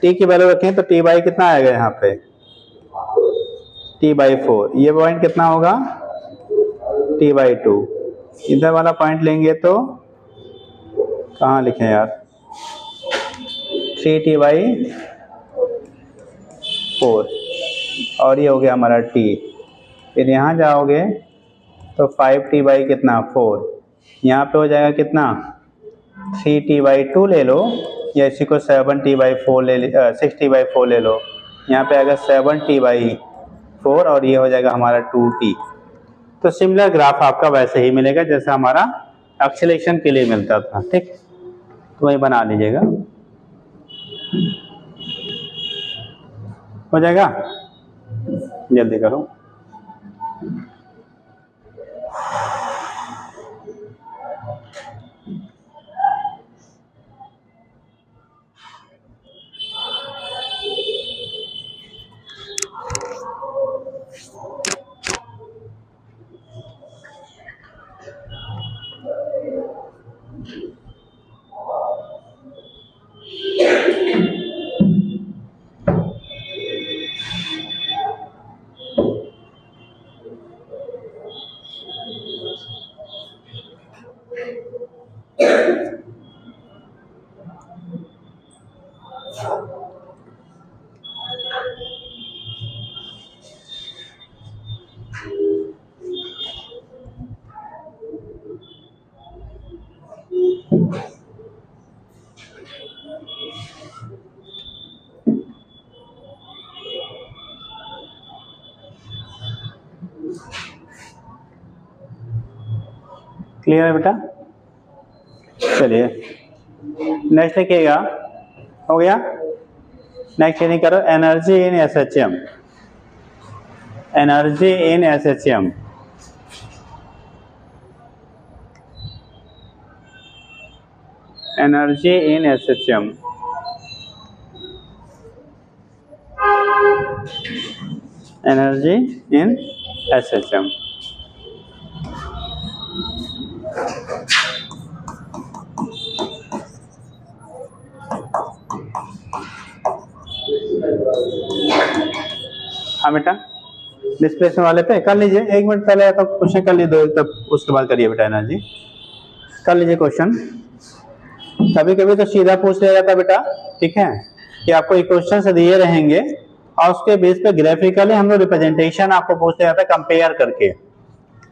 टी की वैल्यू रखें तो टी बाई कितना आएगा यहाँ पे टी बाई 4, ये पॉइंट कितना होगा टी बाई 2। इधर वाला पॉइंट लेंगे तो कहाँ लिखें यार 3t बाई 4, और ये हो गया हमारा t। फिर यहाँ जाओगे तो 5t बाई कितना 4, यहाँ पे हो जाएगा कितना 3t बाई 2 ले लो, या इसी को 7t बाई 4 ले 6t बाई 4 ले लो, यहाँ पे आएगा 7t बाई 4 और ये हो जाएगा हमारा 2t। तो सिमिलर ग्राफ आपका वैसे ही मिलेगा जैसा हमारा एक्सीलरेशन के लिए मिलता था। ठीक, तो वही बना लीजिएगा, हो जाएगा, जल्दी करो। क्लियर है बेटा? चलिए नेक्स्ट लिखिएगा, हो गया। नेक्स्ट ये नहीं करो, energy in SHM, energy in SHM. Energy in SHM, energy in SHM. हाँ बेटा, डिस्प्लेसमेंट वाले पे कर लीजिए, 1 मिनट पहले तो क्वेश्चन कर लीजिए, तब उसके बाद करिए बेटा एनर्जी कर लीजिए क्वेश्चन। कभी कभी तो सीधा पूछ लिया जाता बेटा, ठीक है, कि आपको इक्वेशन से दिए रहेंगे और उसके बेस पे ग्राफिकली हम लोग रिप्रेजेंटेशन आपको पूछ लिया जाता है, कंपेयर करके,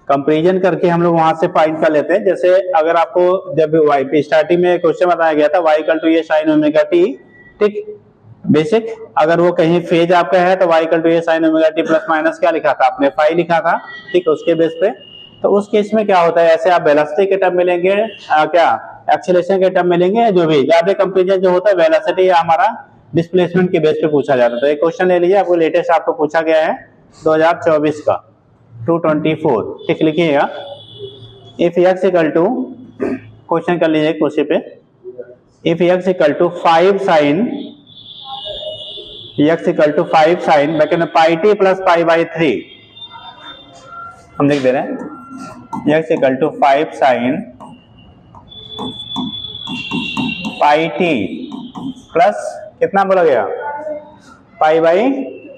कंपेरिजन करके हम लोग वहां से फाइंड कर लेते हैं। जैसे अगर आपको जब वाई पे स्टार्टिंग में क्वेश्चन बताया गया था वाई इक्वल टू ये साइन ओमेगा टी, ठीक, बेसिक अगर वो कहीं फेज आपका है तो वाई इक्वल टू ये sign omega t plus minus क्या लिखा था आपने फाई लिखा था, ठीक, उसके बेस पे। तो उस केस में क्या होता है, ऐसे आप वेलोसिटी के टर्म मिलेंगे, क्या एक्सीलरेशन के टर्म मिलेंगे, जो भी ज्यादा कंपेरिजन जो होता है वेलोसिटी या हमारा डिस्प्लेसमेंट के बेस पे पूछा जाता है। तो एक क्वेश्चन ले लीजिए, आपको लेटेस्ट आपको पूछा गया है 2024 का 224, ठीक, लिखिएगा। If x equal to, question कर लीजिए उसी पे, if x equal to 5 sine, x equal to 5 sine pi t plus pi by 3, हम लिख दे रहे हैं x equal to 5 sine pi t plus कितना बोला गया, pi by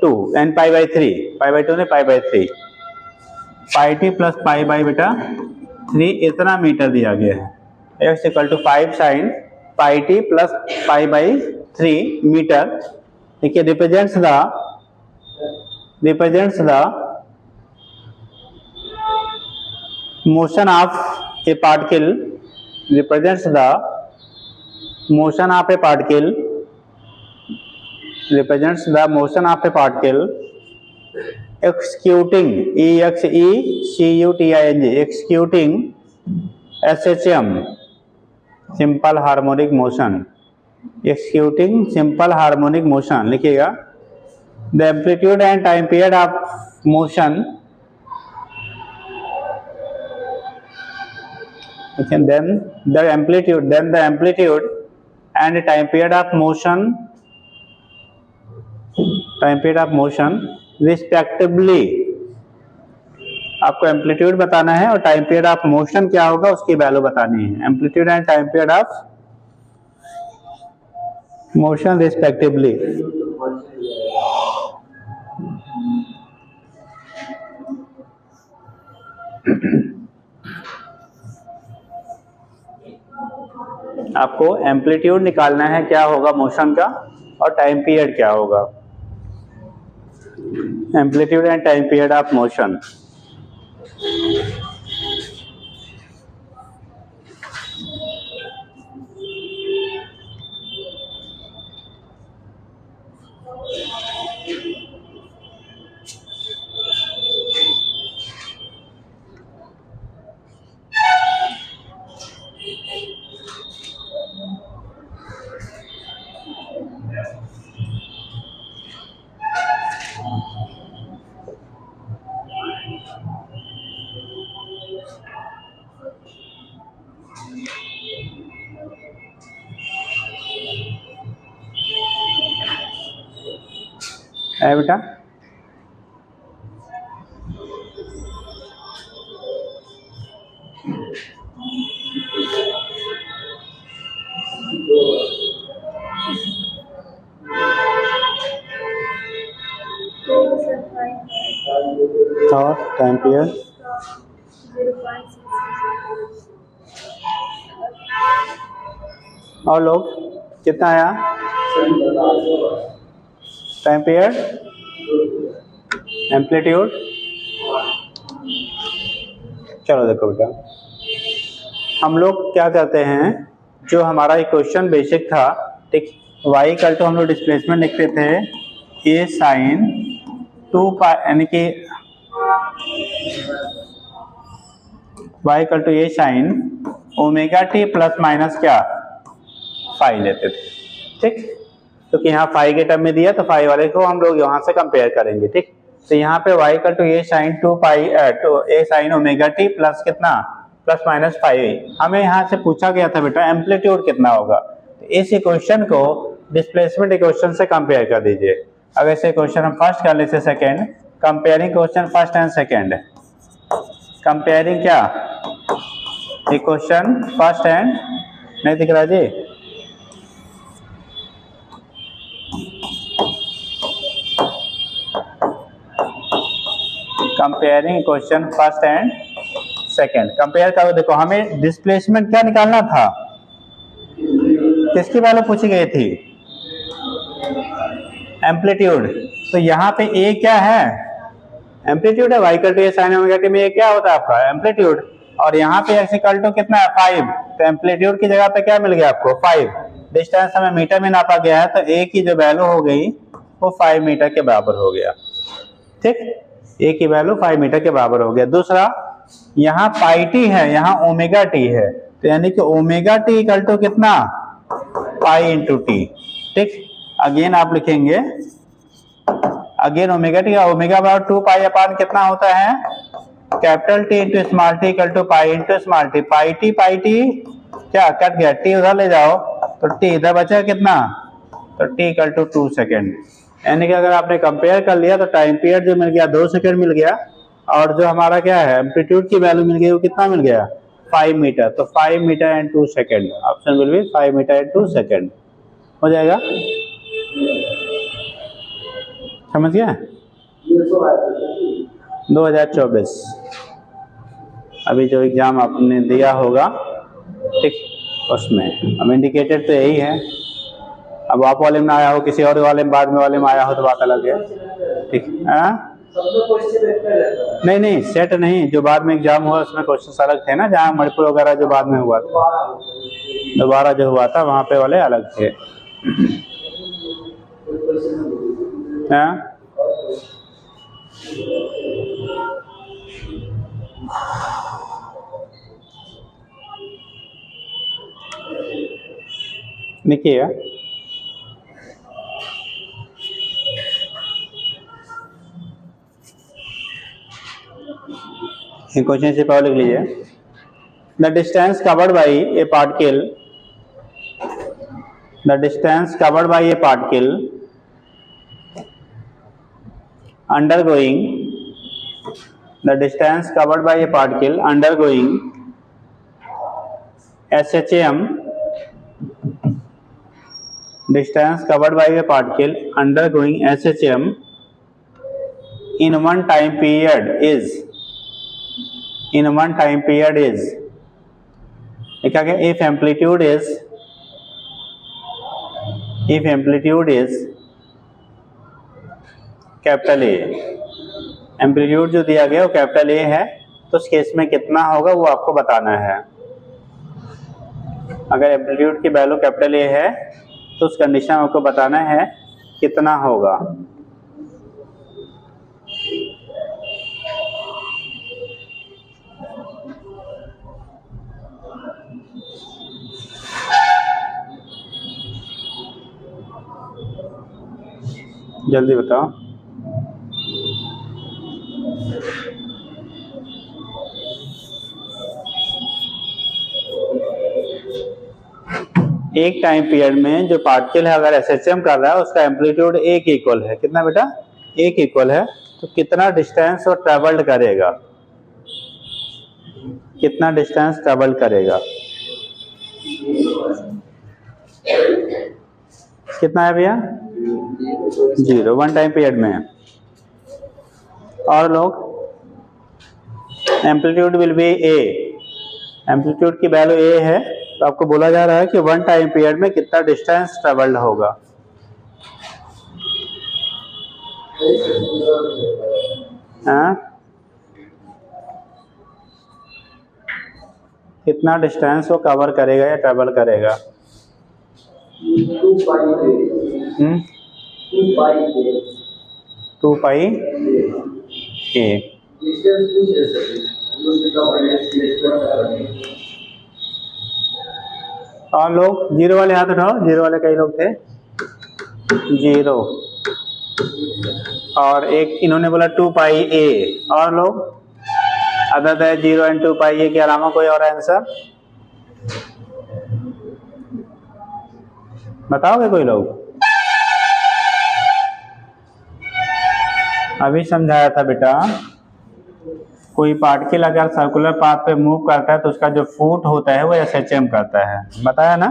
2 and pi by 3, pi by 2 ने pi by 3, pi t plus pi by बेटा 3 इतना मीटर दिया गया है। x equal to 5 sine pi t plus pi by 3 metre. देखिए represents the motion of a particle, represents the motion of a particle, represents the motion of a particle executing executing SHM, simple harmonic motion, executing simple harmonic motion लिखिएगा। the amplitude and time period of motion, okay, then the amplitude and time period of motion respectively, आपको amplitude बताना है और time period of motion क्या होगा उसकी value बतानी है। Amplitude and time period of motion respectively. आपको एम्पलीट्यूड निकालना है क्या होगा मोशन का और टाइम पीरियड क्या होगा। Amplitude and time period of motion. है बेटा, और टाइम पीरियड और लोग कितना आया टाइम पीरियड, एम्पलीट्यूड। चलो देखो बेटा, हम लोग क्या करते हैं, जो हमारा इक्वेशन बेसिक था, ठीक, y इक्वल टू हम लोग डिस्प्लेसमेंट लिखते थे a साइन 2 पाई, यानी कि y equal to a sine omega t plus minus क्या फाई लेते थे, ठीक। तो कि यहाँ फाई के टर्म में दिया तो फाई वाले को हम लोग यहाँ से कंपेयर करेंगे, ठीक। तो यहाँ पे y equal to a sine 2 pi a sine omega t plus कितना प्लस माइनस फाइव। हमें यहाँ से पूछा गया था बेटा एम्पलीट्यूड कितना होगा। तो इस इक्वेशन को डिस्प्लेसमेंट इक्वेशन से कंपेयर कर दीजिए। अगर इस इक्वेशन हम फर्स्ट कर लेते second, comparing equation first and second, comparing क्या इक्वेशन फर्स्ट एंड, नहीं दिख रहा जी, comparing equation first and second. Compare करो, देखो हमें डिस्प्लेसमेंट क्या निकालना था, किसकी वैल्यू पूछी गई थी, एम्पलीट्यूड। तो यहाँ पे ए क्या है, एम्पलीट्यूड है, y equal to a sin omega t में ये क्या होता है आपका एम्पलीट्यूड, और यहाँ पे x इक्वल टू कितना है 5, तो एम्पलीट्यूड की जगह पे क्या मिल गया आपको 5। डिस्टेंस हमें मीटर में नापा गया है, तो a की जो वैल्यू हो गई वो 5 मीटर के बराबर हो गया, ठीक। a की वैल्यू 5 मीटर के बराबर हो गया। दूसरा, यहाँ पाई टी है, यहाँ ओमेगा टी है, तो यानी कि ओमेगा टी इक्वल टू कितना पाई इंटू टी, ठीक। अगेन आप लिखेंगे, अगेन ओमेगा टी, ओमेगा बराबर 2 पाई अपान कितना होता है capital t into small t equal to pi into small t. Pi t क्या कट गया, टी उधर ले जाओ तो टी इधर बचा कितना, तो टी इक्वल टू 2 सेकेंड। यानी कि अगर आपने कंपेयर कर लिया तो टाइम पीरियड जो मिल गया 2 सेकेंड मिल गया, और जो हमारा क्या है एम्पलीट्यूड की वैल्यू मिल गई वो कितना मिल गया 5 मीटर। तो 5 metre and 2 second, option will be 5 metre and 2 second. हो जाएगा, समझ गया? ये तो आया था 2024 अभी जो एग्जाम आपने दिया होगा, ठीक, उसमें अब इंडिकेटेड तो यही है। अब आप वाले में आया हो, किसी और वाले में बाद में वाले में आया हो तो बात अलग है, ठीक है? सब लोग क्वेश्चन एक का रहता है। नहीं नहीं, सेट नहीं, जो बाद में एग्जाम हुआ उसमें क्वेश्चन अलग थे ना, जहाँ मणिपुर वगैरह जो बाद में हुआ था, दोबारा जो हुआ था वहाँ पे वाले अलग थे। हाँ? देखिएगा, क्वेश्चन से पहले लिख लीजिए। The distance covered by A particle, the distance covered by A particle undergoing, the distance covered by a particle undergoing SHM, distance covered by a particle undergoing SHM in one time period is, in one time period is, क्या क्या, if amplitude is, if amplitude is capital A, amplitude जो दिया गया वो capital A है, तो उस case में कितना होगा वो आपको बताना है। अगर एम्पलीट्यूड की वैल्यू कैपिटल ए है तो उस कंडीशन में आपको बताना है कितना होगा। जल्दी बताओ। एक टाइम पीरियड में जो पार्टिकल है अगर एसएचएम कर रहा है उसका एम्पलीट्यूड ए के इक्वल है, कितना बेटा, ए के इक्वल है, तो कितना डिस्टेंस वो ट्रेवल्ड करेगा, कितना डिस्टेंस ट्रेवल करेगा, कितना है भैया, 0, वन टाइम पीरियड में। और लोग amplitude will be A, amplitude की वैल्यू ए है, तो आपको बोला जा रहा है कि वन टाइम पीरियड में कितना डिस्टेंस ट्रेवल्ड होगा। हाँ, कितना डिस्टेंस वो कवर करेगा या ट्रेवल करेगा। 2 पाई ए। और लोग जीरो वाले हाथ उठाओ, जीरो वाले कई लोग थे, 0, और एक इन्होंने बोला 2 पाई ए, और लोग अदर है 0 एंड 2 पाई ए के अलावा कोई और आंसर बताओगे कोई लोग? अभी समझाया था बेटा, कोई पार्टिकल अगर सर्कुलर पाथ पे मूव करता है तो उसका जो फुट होता है वो एसएचएम करता है, बताया ना,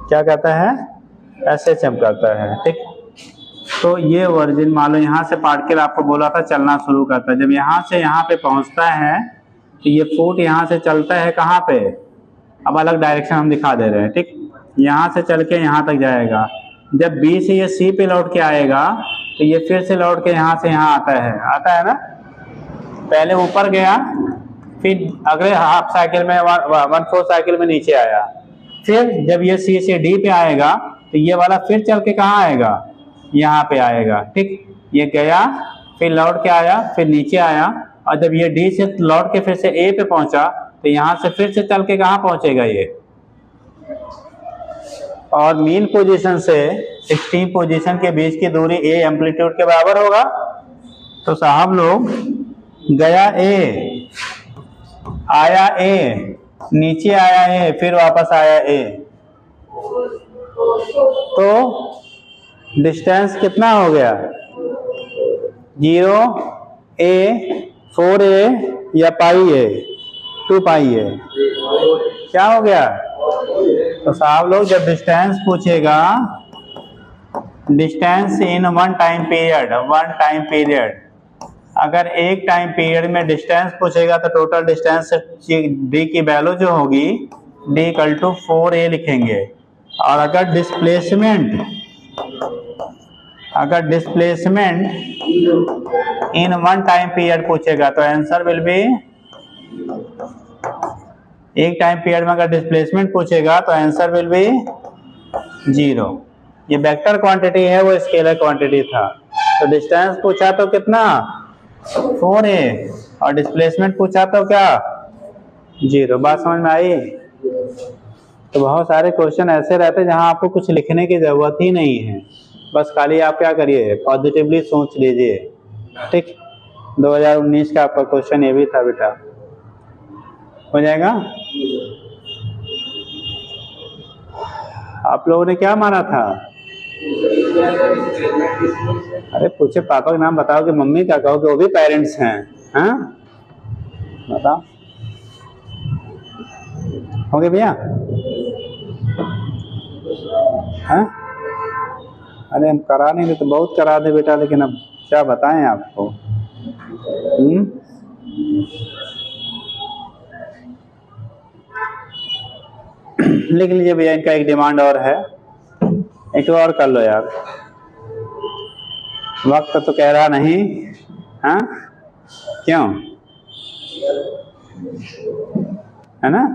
क्या कहता है, एसएचएम करता है, ठीक। तो ये वर्जिन मान लो यहाँ से पार्टिकल आपको बोला था चलना शुरू करता है, जब यहाँ से यहाँ पे पहुँचता है तो ये फुट यहाँ से चलता है कहाँ पे, अब अलग डायरेक्शन हम दिखा दे रहे हैं, ठीक, यहाँ से चल के यहाँ तक जाएगा, जब बी से ये सी पे लौट के आएगा तो ये फिर से लौट के यहाँ से यहाँ आता है ना, पहले ऊपर गया, फिर अगले हाफ साइकिल में 1/4 साइकिल में नीचे आया, फिर जब ये सी से डी पे आएगा तो ये वाला फिर चल के कहाँ आएगा, यहाँ पे आएगा, ठीक, ये गया फिर लौट के आया फिर नीचे आया, और जब ये डी से लौट के फिर से ए पे पहुंचा तो यहाँ से फिर से चल के कहाँ पहुंचेगा ये, और मीन पोजीशन से एक्सट्रीम पोजीशन के बीच की दूरी ए एम्पलीट्यूड के बराबर होगा। तो साहब लोग गया ए, आया ए, नीचे आया ए, फिर वापस आया ए, तो डिस्टेंस कितना हो गया, 0 ए, 4 ए या पाई ए, 2 पाई ए, क्या हो गया, तो साहब लोग जब डिस्टेंस पूछेगा, distance in one time period, अगर एक टाइम पीरियड में डिस्टेंस पूछेगा तो टोटल डिस्टेंस डी की वैल्यू जो होगी डी इक्वल टू 4a लिखेंगे। और अगर displacement in one time period पूछेगा तो आंसर विल बी, एक टाइम पीरियड में अगर डिस्प्लेसमेंट पूछेगा तो आंसर विल बी 0। ये वेक्टर क्वांटिटी है, वो स्केलर क्वांटिटी था। तो डिस्टेंस पूछा तो कितना 4a और डिस्प्लेसमेंट पूछा तो क्या 0। बात समझ में आई? तो बहुत सारे क्वेश्चन ऐसे रहते हैं जहां आपको कुछ लिखने की जरूरत ही नहीं है, बस खाली आप क्या करिए, पॉजिटिवली सोच लीजिए। ठीक, 2019 का आपका क्वेश्चन ये भी था बेटा, हो जाएगा। आप लोगों ने क्या माना था? अरे पूछे पापा का नाम बताओ कि मम्मी क्या कहोगे, वो भी पेरेंट्स हैं। हाँ बताओ, हो गए भैया? हाँ अरे हम करा नहीं तो बहुत करा दे बेटा, लेकिन अब क्या बताएं आपको। लिख लीजिए भैया, इनका एक डिमांड और है, एक और कर लो यार, वक्त तो कह रहा नहीं। हाँ क्यों, है ना,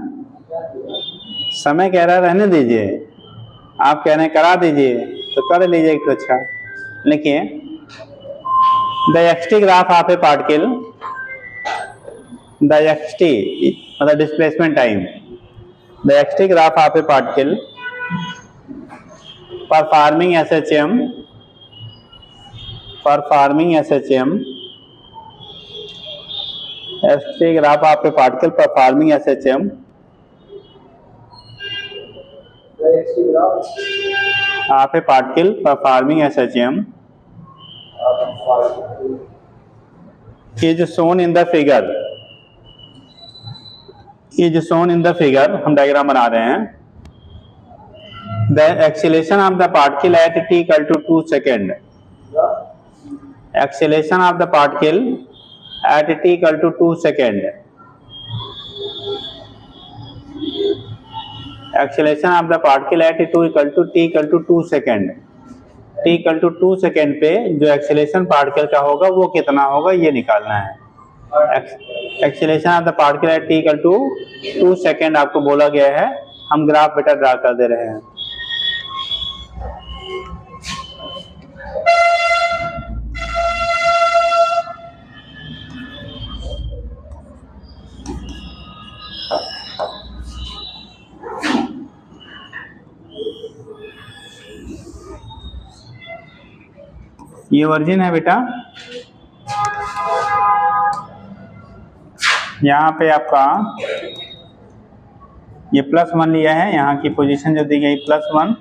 समय कह रहा रहने दीजिए, आप कह रहे हैं करा दीजिए तो कर लीजिए एक तो अच्छा। लिखिए, the x t graph of a particle, the x t मतलब displacement time, the x t graph of a particle performing SHM, x t graph of a particle performing SHM of a particle performing SHM is shown in the figure, हम diagram बना रहे हैं। The acceleration of the particle at t equal to 2 second, acceleration of the particle at t equal to 2 second, acceleration of the particle at t equal to 2 second, t equal to 2 second पे जो acceleration particle का होगा वो कितना होगा ये निकालना है। Acceleration of the particle at t equal to 2 second आपको बोला गया है, हम ग्राफ बेटा ड्रा कर दे रहे हैं। ये वर्जिन है बेटा, यहाँ पे आपका ये +1 लिया है, यहाँ की पोजीशन जो दी गई +1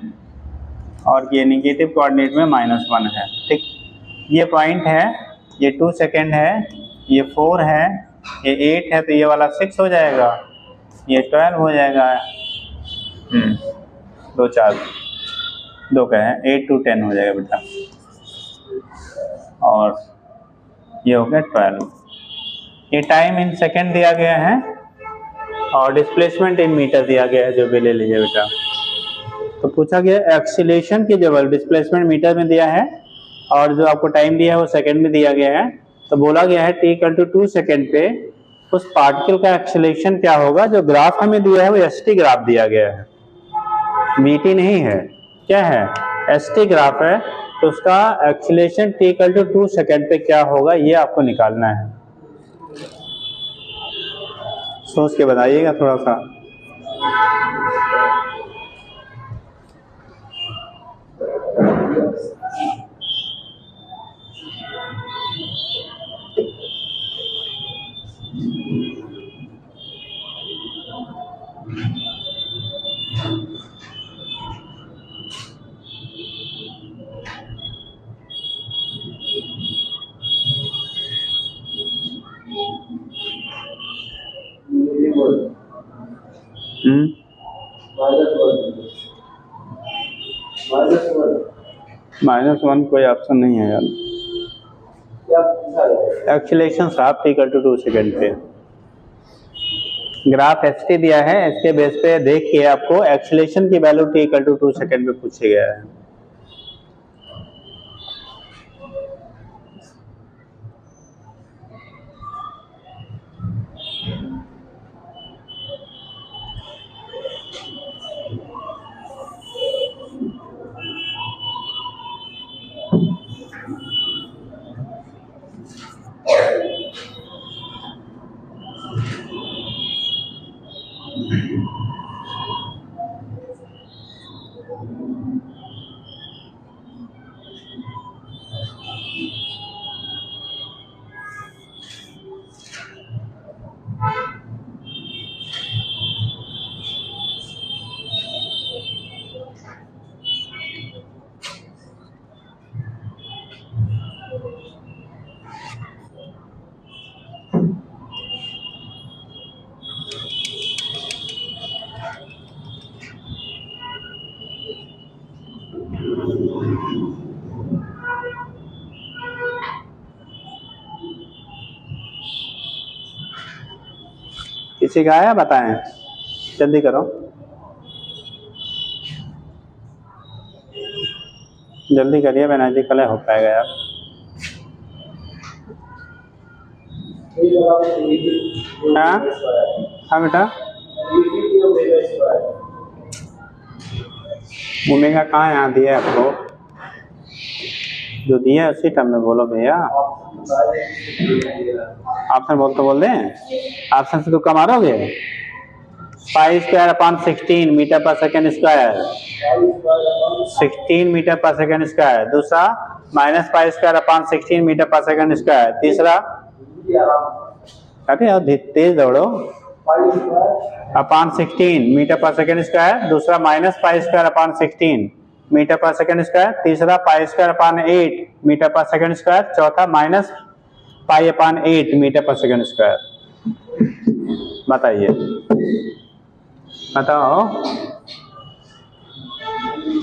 और ये निगेटिव कोऑर्डिनेट में -1 है। ठीक, ये पॉइंट है, ये 2 सेकेंड है, ये 4 है, ये 8 है, तो ये वाला 6 हो जाएगा, ये 12 हो जाएगा। 2 4 2 का है, 8 to 10 हो जाएगा बेटा, और ये हो गया 12। ये टाइम इन सेकेंड दिया गया है और डिस्प्लेसमेंट इन मीटर दिया गया है, जो भी ले लीजिए बेटा। तो पूछा गया एक्सीलरेशन की जगह डिस्प्लेसमेंट मीटर में दिया है और जो आपको टाइम दिया है वो सेकेंड में दिया गया है। तो बोला गया है t equal to 2 सेकेंड पे उस पार्टिकल का एक्सीलरेशन क्या होगा। जो ग्राफ हमें दिया है वो ST ग्राफ दिया गया है, VT नहीं है, क्या है ST ग्राफ है। तो उसका acceleration t equal to 2 second पे क्या होगा ये आपको निकालना है। सोच के बताइएगा थोड़ा सा। -1 कोई ऑप्शन नहीं है यार। क्या पूछा है? एक्सीलरेशन साहब t=2 सेकेंड पे ग्राफ xt दिया है, इसके बेस पे देख के आपको एक्सीलरेशन की वैल्यू t=2 सेकेंड पे पूछा गया है। किसी का आया बताएं, जल्दी करो, जल्दी करिए बेनर्जी, कल हो पाएगा यार। हाँ हाँ बेटा, ओमेगा कहाँ यहाँ दिया है आपको, जो दिया है उसी टर्म में बोलो भैया। ऑप्शन बोल तो बोल दें, ऑप्शन से तुक्का मारोगे। π² मीटर पर सेकेंड स्क्वायर, 16 मीटर पर सेकेंड स्क्वायर। दूसरा -π² मीटर पर सेकेंड स्क्वायर। तीसरा अरे तेज दौड़ो, /16 मीटर पर सेकेंड स्क्वायर। दूसरा -π² मीटर पर सेकेंड स्क्वायर। तीसरा π² मीटर पर सेकेंड स्क्वायर। चौथा -π/8 मीटर पर सेकेंड स्क्वायर। बताइए, बताओ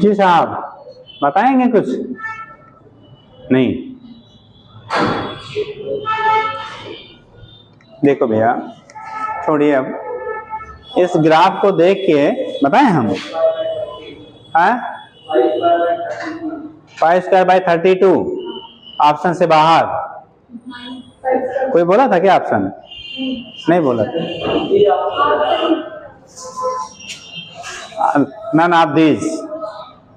जी साहब, बताएंगे कुछ नहीं? देखो भैया छोड़िए, अब इस ग्राफ को देख के बताएं हम, π²/32 ऑप्शन से बाहर। कोई बोला था क्या ऑप्शन? नहीं बोला था। None of these.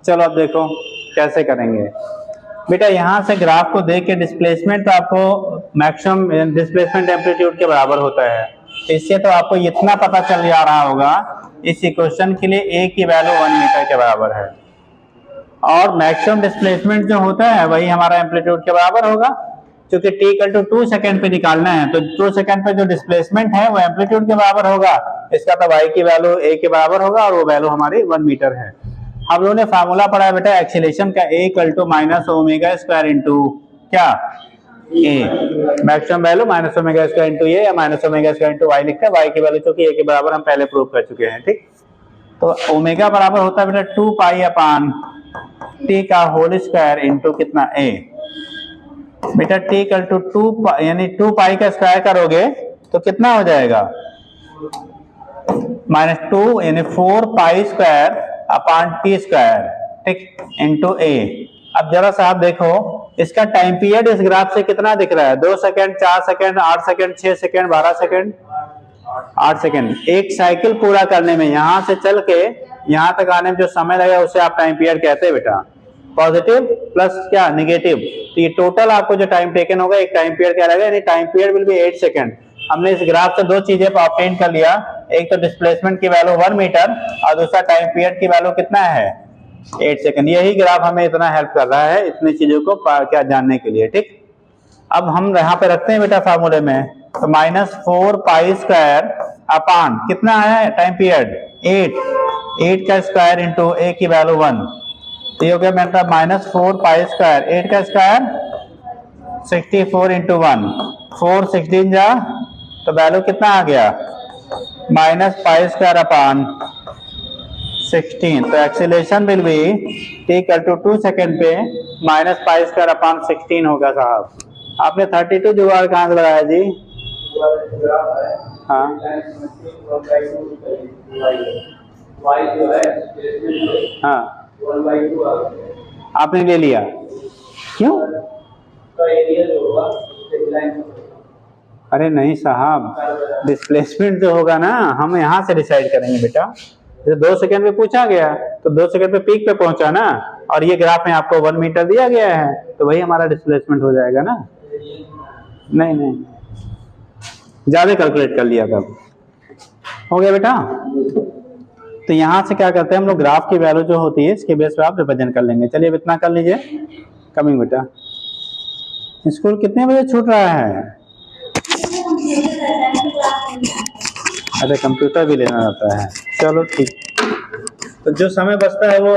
चलो अब देखो कैसे करेंगे बेटा। यहाँ से ग्राफ को देख के डिस्प्लेसमेंट तो आपको मैक्सिमम डिस्प्लेसमेंट एम्पलीट्यूड के बराबर होता है। इससे तो आपको इतना पता चल जा रहा होगा इस इक्वेशन के लिए a की वैल्यू 1 मीटर के बराबर है, और मैक्सिमम डिस्प्लेसमेंट जो होता है वही हमारा एम्पलीट्यूड के बराबर होगा। क्योंकि t=2 सेकेंड पे निकालना है, तो 2 सेकेंड पे जो डिस्प्लेसमेंट है वो एम्पलीट्यूड के बराबर होगा। इसका तो y की वैल्यू a के बराबर होगा, और वो वैल्यू हमारी 1 मीटर है। हम लोगों ने फार्मूला पढ़ा है बेटा एक्सीलरेशन का, a = -ω² इंटू क्या a, maximum value -ω² into a या -ω² इंटू y लिखते हैं। y की वैल्यू चूंकि a के बराबर हम पहले प्रूव कर चुके हैं, ठीक। तो ओमेगा बराबर होता है बेटा 2π/t का होल स्क्वायर इंटू कितना a। बेटा t=2 यानी 2π का स्क्वायर करोगे तो कितना हो जाएगा, -2 यानी 4π²/t², ठीक, इंटू a। अब जरा सा आप देखो इसका टाइम पीरियड इस ग्राफ से कितना दिख रहा है, 2 second, 4 second, 8 second, 6 second, 12 second, 8 second. एक साइकिल पूरा करने में यहां से चल के यहां तक आने में जो समय लगेगा उसे आप टाइम पीरियड कहते हैं बेटा। पॉजिटिव प्लस क्या नेगेटिव, तो ये टोटल आपको जो टाइम टेकन होगा एक टाइम पीरियड क्या लगेगा, यानी time period will be 8 second. हमने इस ग्राफ से दो चीजें ऑब्टेन कर लिया, एक तो डिस्प्लेसमेंट की वैल्यू 1 मीटर और दूसरा टाइम पीरियड की वैल्यू कितना है 8 सेकेंड। यही ग्राफ हमें इतना हेल्प कर रहा है इतनी चीजों को क्या जानने के लिए, ठीक। अब हम यहाँ पे रखते हैं बेटा फार्मूले में, तो -4π² अपान कितना है टाइम पीरियड 8 का स्क्वायर इंटू a की वैल्यू 1, तो ये हो गया मेरा -4π², 8 का स्क्वायर 64 इंटू 1, 4 16 जा, तो वैल्यू कितना आ गया -π² अपान 16, तो acceleration will be t equal to 2 second पे माइनस पाई स्क्वायर अपॉन 16 होगा साहब। आपने 32 जुगाड़ कहाँ से लगाया जी? हाँ हाँ आपने ले लिया क्यों? अरे नहीं साहब, डिस्प्लेसमेंट जो होगा ना हम यहाँ से डिसाइड करेंगे बेटा। जैसे 2 सेकंड में पूछा गया तो 2 सेकंड पे पीक पे पहुंचा ना, और ये ग्राफ में आपको 1 मीटर दिया गया है तो वही हमारा डिस्प्लेसमेंट हो जाएगा ना। नहीं नहीं, ज्यादा कैलकुलेट कर लिया तब। हो गया बेटा। तो यहाँ से क्या करते हैं हम लोग, ग्राफ की वैल्यू जो होती है इसके बेस पे आप रिप्रेजेंट कर लेंगे। चलिए अब इतना कर लीजिए। कमिंग बेटा, स्कूल कितने बजे छूट रहा है? अरे कंप्यूटर भी लेना रहता है, चलो ठीक। तो जो समय बचता है वो